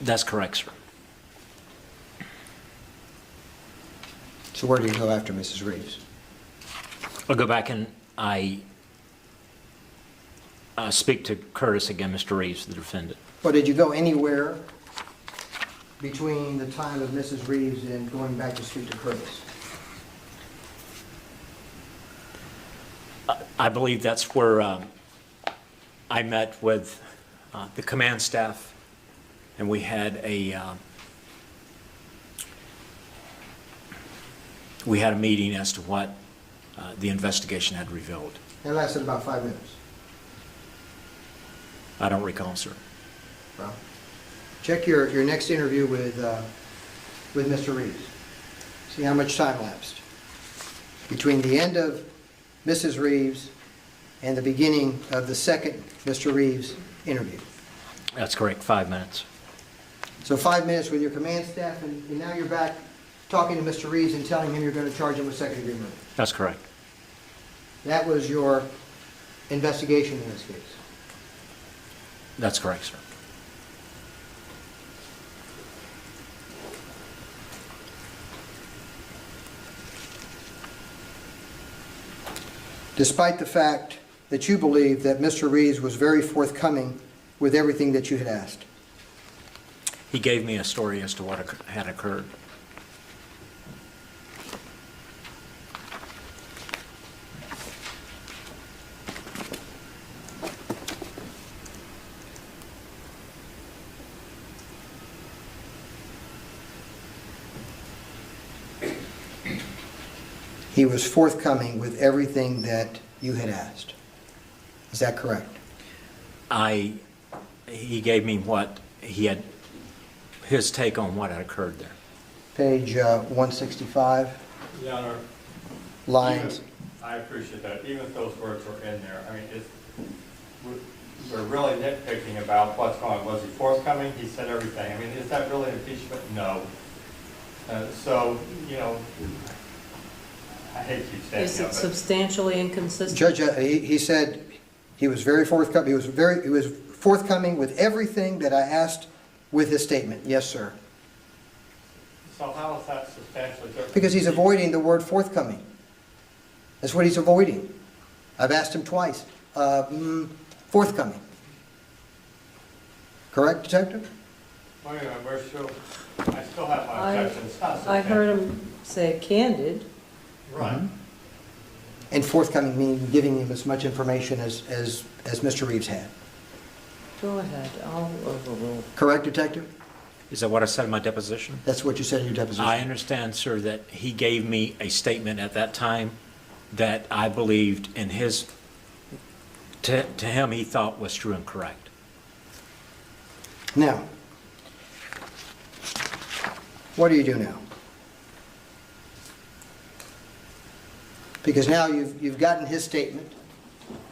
That's correct, sir. So where do you go after Mrs. Reeves? I'll go back and I speak to Curtis again, Mr. Reeves, the defendant. Well, did you go anywhere between the time of Mrs. Reeves and going back to speak to Curtis? I believe that's where I met with the command staff, and we had a meeting as to what the investigation had revealed. It lasted about 5 minutes. I don't recall, sir. Well, check your next interview with Mr. Reeves. See how much time lapsed between the end of Mrs. Reeves and the beginning of the second Mr. Reeves interview. That's correct, 5 minutes. So 5 minutes with your command staff, and now you're back talking to Mr. Reeves and telling him you're going to charge him with second-degree murder. That's correct. That was your investigation in this case. That's correct, sir. Despite the fact that you believe that Mr. Reeves was very forthcoming with everything that you had asked. He gave me a story as to what had occurred. He was forthcoming with everything that you had asked. Is that correct? He gave me his take on what had occurred there. Page 165, Your Honor, lines. I appreciate that, even if those words were in there. I mean, we're really nitpicking about what's going on. Was he forthcoming? He said everything. I mean, is that really impeachment? No. So, you know, I hate to keep saying Is it, it but substantially inconsistent? Judge, he said he was very forthcoming. He was forthcoming with everything that I asked with his statement. Yes, sir. so how is that substantially different? Because he's avoiding the word forthcoming. That's what he's avoiding. I've asked him twice. Forthcoming. Correct, Detective? Wait a minute, we're still, I still have my objections. It's not I substantial. heard him say candid. Right. And forthcoming meaning giving him as much information as Mr. Reeves had. Go ahead, I'll overrule. Correct, Detective? Is that what I said in my deposition? That's what you said in your deposition. I understand, sir, that he gave me a statement at that time that I believed in to him, he thought was true and correct. Now, what do you do now? Because now you've gotten his statement,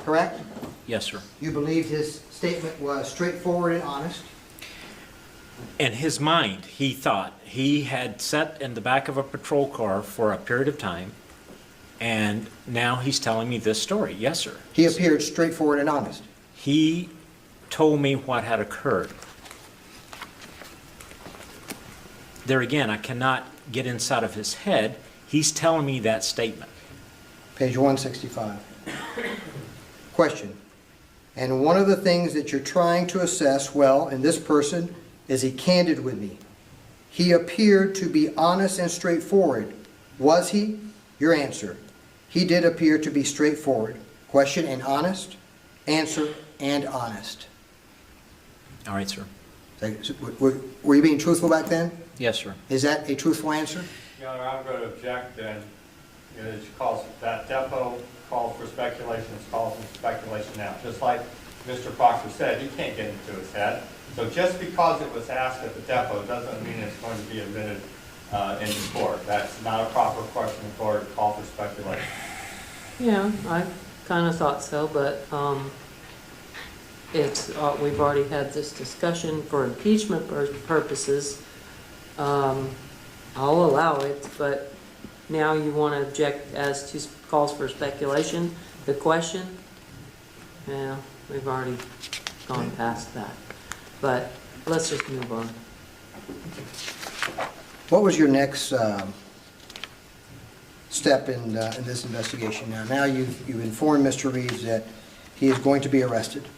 correct? Yes, sir. You believe his statement was straightforward and honest. In his mind, he thought he had sat in the back of a patrol car for a period of time, and now he's telling me this story. Yes, sir. He appeared straightforward and honest. He told me what had occurred. There again, I cannot get inside of his head. He's telling me that statement. Page 165. Question. And one of the things that you're trying to assess, well, in this person, is he candid with me? He appeared to be honest and straightforward. Was he? Your answer. He did appear to be straightforward. Question and honest. Answer and honest. All right, sir. Were you being truthful back then? Yes, sir. Is that a truthful answer? Your Honor, I'm going to object then. It calls, that depot calls for speculation, it's calls for speculation now. Just like Mr. Proctor said, he can't get into his head. So just because it was asked at the depot doesn't mean it's going to be admitted into court. That's not a proper question in court, call for speculation. Yeah, I kind of thought so, but it's, we've already had this discussion for impeachment purposes. I'll allow it, but now you want to object as to calls for speculation, the question? Yeah, we've already gone past that. But let's just move on. What was your next step in this investigation? Now you've informed Mr. Reeves that he is going to be arrested.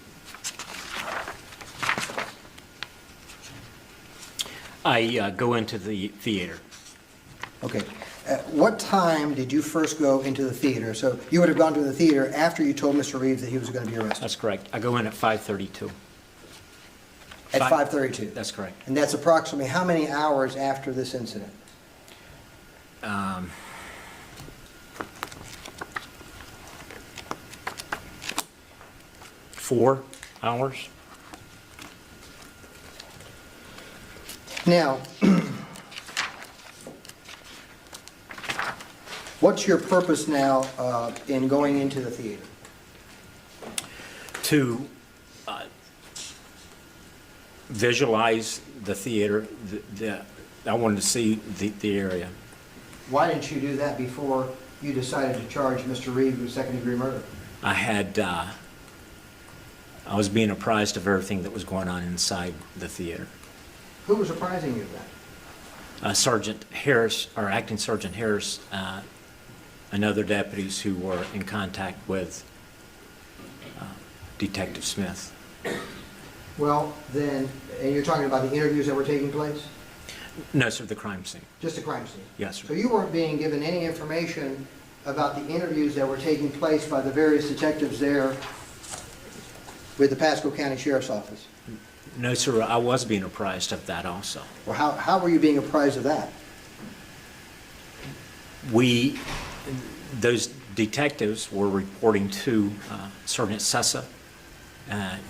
I go into the theater. Okay. At what time did you first go into the theater? So you would have gone to the theater after you told Mr. Reeves that he was going to be arrested? That's correct. I go in at 5:32. At 5:32? That's correct. And that's approximately how many hours after this incident? 4 hours. Now, what's your purpose now in going into the theater? To visualize the theater. I wanted to see the area. Why didn't you do that before you decided to charge Mr. Reeves with second-degree murder? I had I was being apprised of everything that was going on inside the theater. Who was apprising you of that? Sergeant Harris, or Acting Sergeant Harris, and other deputies who were in contact with Detective Smith. Well, then, and you're talking about the interviews that were taking place? No, sir, the crime scene. Just a crime scene? Yes, So sir. you weren't being given any information about the interviews that were taking place by the various detectives there with the Pasco County Sheriff's Office? No, sir, I was being apprised of that also. Or how were you being apprised of that? Those detectives were reporting to Sergeant Sessa and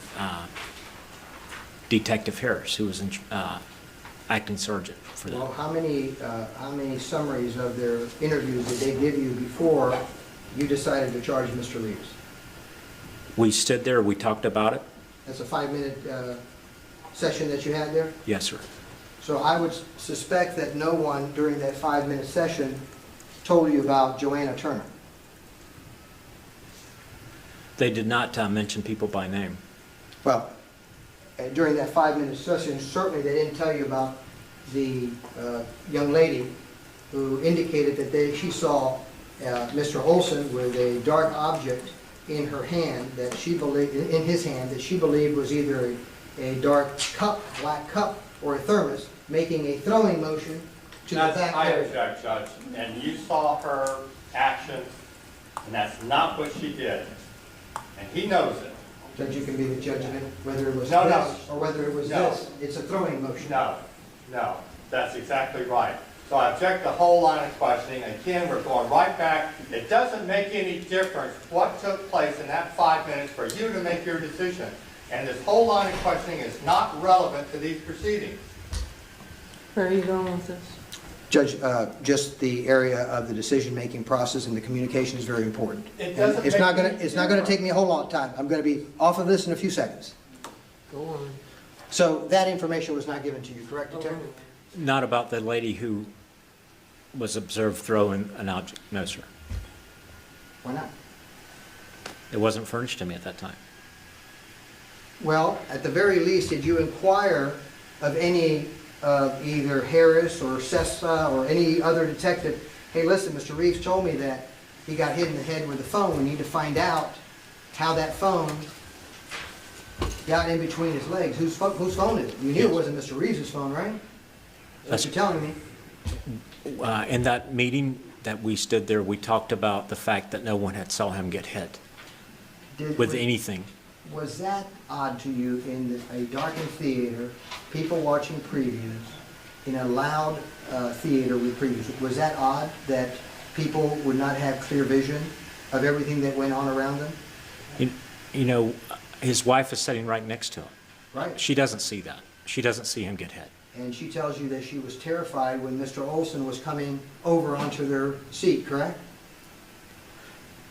Detective Harris, who was acting sergeant for Well, them. how many summaries of their interviews did they give you before you decided to charge Mr. Reeves? We stood there, we talked about it. That's a 5-minute session that you had there? Yes, sir. So I would suspect that no one during that 5-minute session told you about Joanna Turner. They did not mention people by name. Well, during that 5-minute session, certainly they didn't tell you about the young lady who indicated that she saw Mr. Olson with a dark object in her hand that she believed, in his hand, that she believed was either a dark cup, black cup, or a thermos, making a throwing motion to the back I area. object, Judge, and you saw her actions, and that's not what she did. And he knows it. Judge, you can be the judge of it, whether it was No, no. this or whether it was No. this. It's a throwing motion. No, that's exactly right. So I object the whole line of questioning. Again, we're going right back. It doesn't make any difference what took place in that 5 minutes for you to make your decision. And this whole line of questioning is not relevant to these proceedings. Where are you going with this? Judge, just the area of the decision-making process and the communication is very important. It doesn't And it's make not going any to, it's not going to difference. take me a whole lot of time. I'm going to be off of this in a few seconds. Go on. So that information was not given to you, correct, Go Detective? on. Not about the lady who was observed throwing an object. No, sir. Why not? It wasn't furnished to me at that time. Well, at the very least, did you inquire of any, either Harris or Sessa or any other detective, hey, listen, Mr. Reeves told me that he got hit in the head with a phone. We need to find out how that phone got in between his legs. Whose phone is it? You knew it wasn't Mr. Reeves' phone, right? That's what you're telling me. In that meeting that we stood there, we talked about the fact that no one had saw him get hit with anything. Was that odd to you in a darkened theater, people watching previews, in a loud theater with previews? Was that odd that people would not have clear vision of everything that went on around them? You know, his wife is sitting right next to him. Right. She doesn't see that. She doesn't see him get hit. And she tells you that she was terrified when Mr. Olson was coming over onto their seat, correct?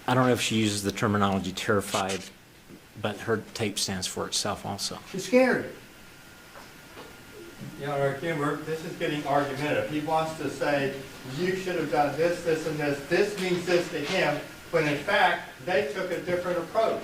I don't know if she uses the terminology terrified, but her tape stands for itself also. She's scared. You know, again, this is getting argumentative. He wants to say, you should have done this, this, and this. This means this to him, when in fact, they took a different approach.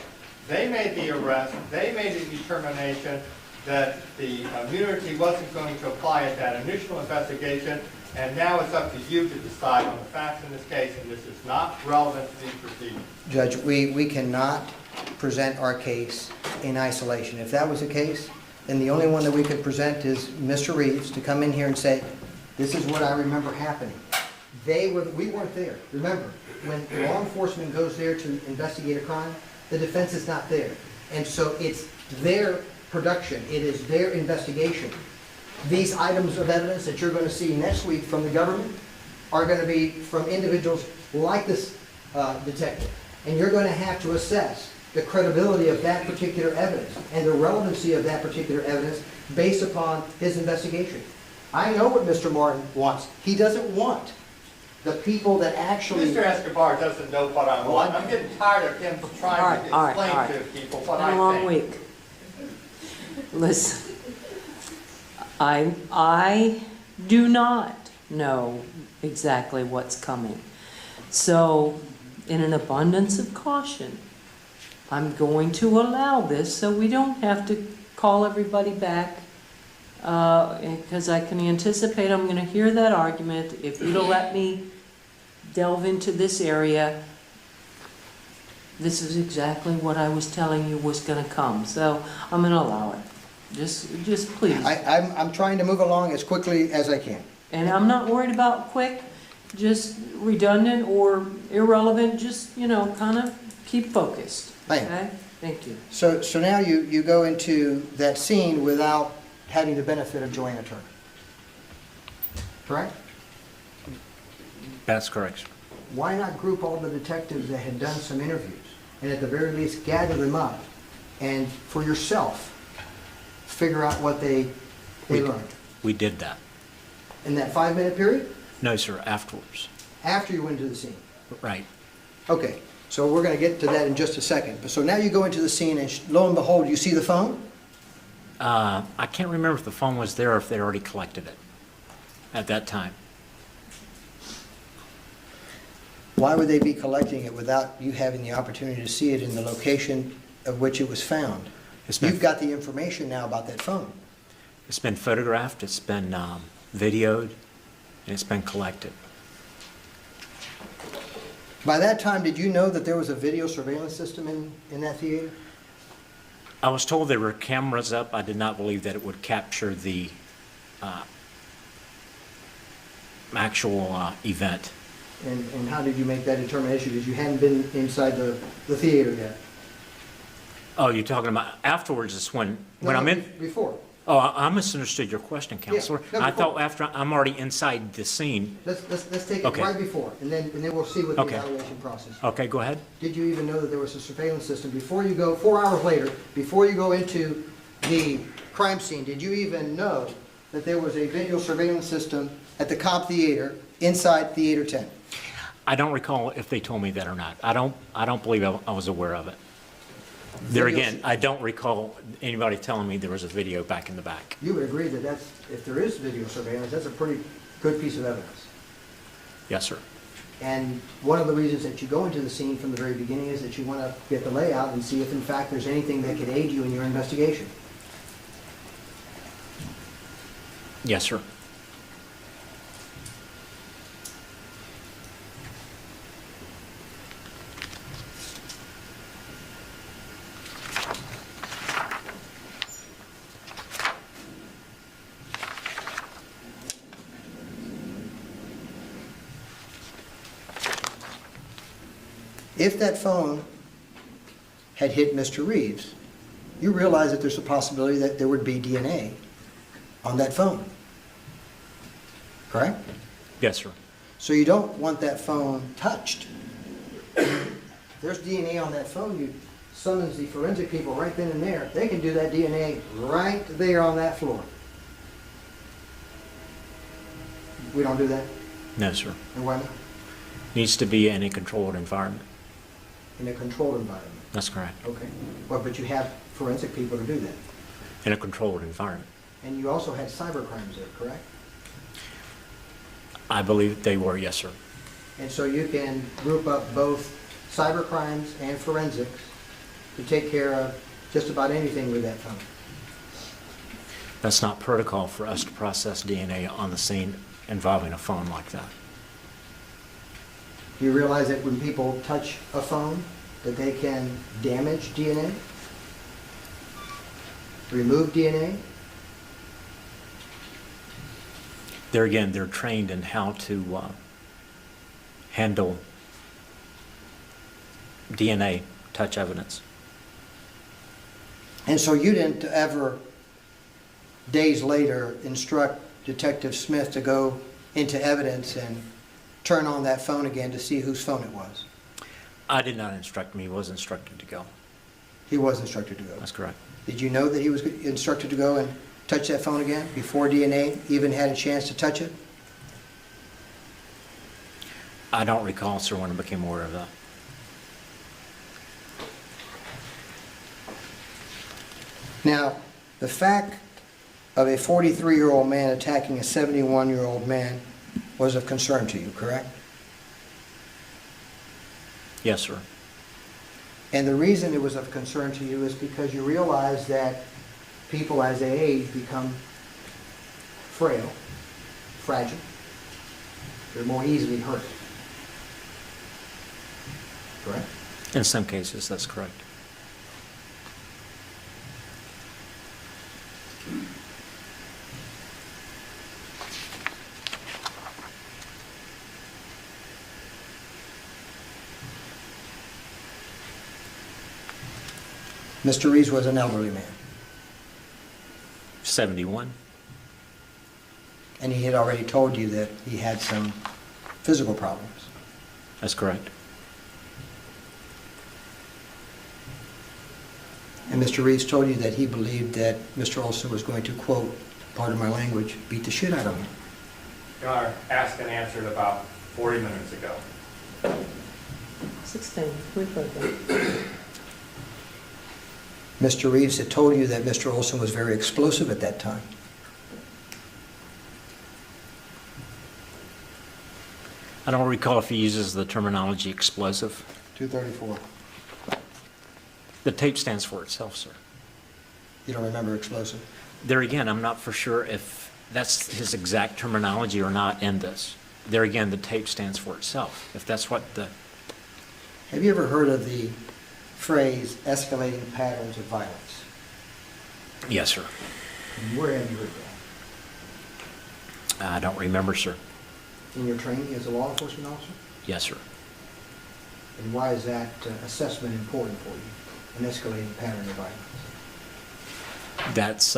They made the arrest, they made the determination that the immunity wasn't going to apply at that initial investigation, and now it's up to you to decide on the facts in this case, and this is not relevant to these proceedings. Judge, we cannot present our case in isolation. If that was the case, then the only one that we could present is Mr. Reeves to come in here and say, this is what I remember happening. We weren't there. Remember, when law enforcement goes there to investigate a crime, the defense is not there. And so it's their production. It is their investigation. These items of evidence that you're going to see next week from the government are going to be from individuals like this detective. And you're going to have to assess the credibility of that particular evidence and the relevancy of that particular evidence based upon his investigation. I know what Mr. Martin wants. He doesn't want the people that actually... Mr. Escobar doesn't know what I want. I'm getting tired of him trying to All right. explain to people what Been I a long think. week. Listen, I do not know exactly what's coming. So, in an abundance of caution, I'm going to allow this, so we don't have to call everybody back, because I can anticipate I'm going to hear that argument. If you'd have let me delve into this area, this is exactly what I was telling you was going to come. So I'm going to allow it. Just please. I'm trying to move along as quickly as I can. And I'm not worried about quick, just redundant or irrelevant, just, kind of keep focused. I am. Okay? Thank you. So now you go into that scene without having the benefit of Joanna Turner. Correct? That's correct, sir. Why not group all the detectives that had done some interviews and at the very least gather them up and for yourself figure out what they learned? We did that. In that 5-minute period? No, sir, afterwards. After you went to the scene? Right. Okay, so we're going to get to that in just a second. But so now you go into the scene and lo and behold, you see the phone? I can't remember if the phone was there or if they already collected it at that time. Why would they be collecting it without you having the opportunity to see it in the location of which it was found? It's been- You've got the information now about that phone. It's been photographed, it's been videoed, and it's been collected. By that time, did you know that there was a video surveillance system in that theater? I was told there were cameras up. I did not believe that it would capture the actual event. And how did you make that determination? Because you hadn't been inside the theater yet. Oh, you're talking about afterwards is when No, I'm in? Before. Oh, I misunderstood your question, Counselor. no, I before. thought after I'm already inside the scene. Let's take it Okay. right before, and then we'll see what the Okay. evaluation process is. Okay, go ahead. Did you even know that there was a surveillance system before you go, 4 hours later, before you go into the crime scene, did you even know that there was a video surveillance system at the Cobb Theater inside Theater 10? I don't recall if they told me that or not. I don't believe I was aware of it. There Video- again, I don't recall anybody telling me there was a video back in the back. You would agree that if there is video surveillance, that's a pretty good piece of evidence. Yes, sir. And one of the reasons that you go into the scene from the very beginning is that you want to get the layout and see if in fact there's anything that could aid you in your investigation. Yes, sir. If that phone had hit Mr. Reeves, you realize that there's a possibility that there would be DNA on that phone. Correct? Yes, sir. So you don't want that phone touched. If there's DNA on that phone, you summons the forensic people right then and there. They can do that DNA right there on that floor. We don't do that? No, sir. And why not? Needs to be in a controlled environment. In a controlled environment. That's correct. Okay. Well, but you have forensic people to do that. In a controlled environment. And you also had cyber crimes there, correct? I believe they were, yes, sir. And so you can group up both cyber crimes and forensics to take care of just about anything with that phone. That's not protocol for us to process DNA on the scene involving a phone like that. Do you realize that when people touch a phone, that they can damage DNA? Remove DNA? There again, they're trained in how to handle DNA touch evidence. And so you didn't ever, days later, instruct Detective Smith to go into evidence and turn on that phone again to see whose phone it was? I did not instruct him. He was instructed to go. He was instructed to go. That's correct. Did you know that he was instructed to go and touch that phone again before DNA even had a chance to touch it? I don't recall, sir, when I became aware of that. Now, the fact of a 43-year-old man attacking a 71-year-old man was of concern to you, correct? Yes, sir. And the reason it was of concern to you is because you realize that people as they age become frail, fragile. They're more easily hurt. Correct? In some cases, that's correct. Mr. Reeves was an elderly man, 71. and he had already told you that he had some physical problems. That's correct. And Mr. Reeves told you that he believed that Mr. Olson was going to, quote, pardon my language, beat the shit out of him. Your Honor, asked and answered about 40 minutes ago. 16, we've heard that. Mr. Reeves had told you that Mr. Olson was very explosive at that time. I don't recall if he uses the terminology explosive. 234. The tape stands for itself, sir. You don't remember explosive? There again, I'm not for sure if that's his exact terminology or not in this. There again, the tape stands for itself. If that's what the... Have you ever heard of the phrase escalating patterns of violence? Yes, sir. And where have you heard that? I don't remember, sir. In your training as a law enforcement officer? Yes, sir. And why is that assessment important for you, an escalating pattern of violence? That's,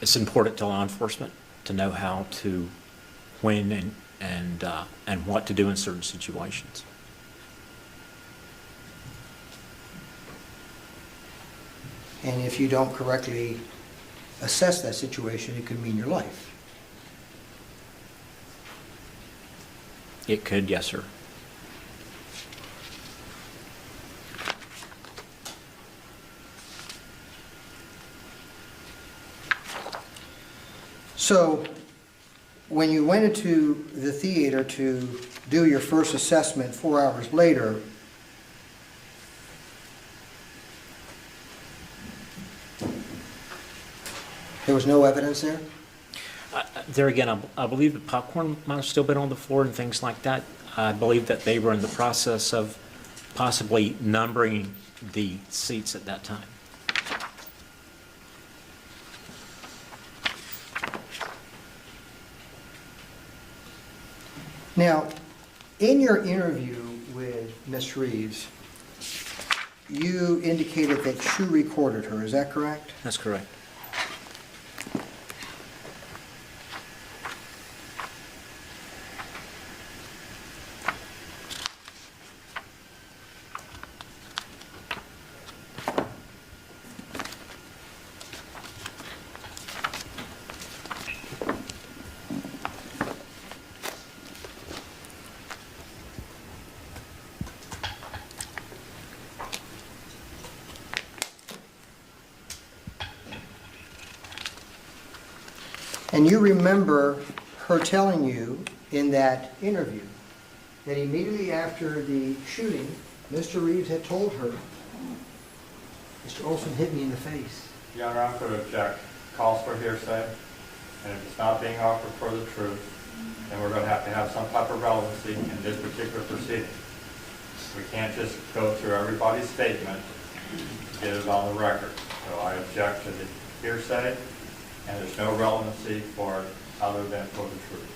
it's important to law enforcement to know how to when and what to do in certain situations. And if you don't correctly assess that situation, it could mean your life. It could, yes, sir. So, when you went into the theater to do your first assessment 4 hours later, there was no evidence there? There again, I believe the popcorn might have still been on the floor and things like that. I believe that they were in the process of possibly numbering the seats at that time. Now, in your interview with Ms. Reeves, you indicated that you recorded her, is that correct? That's correct. And you remember her telling you in that interview that immediately after the shooting, Mr. Reeves had told her, Mr. Olson hit me in the face. Your Honor, I'm going to object. Calls for hearsay, and if it's not being offered for the truth, then we're going to have some type of relevancy in this particular proceeding. We can't just go through everybody's statement to get it on the record. So I object to the hearsay, and there's no relevancy for it other than for the truth.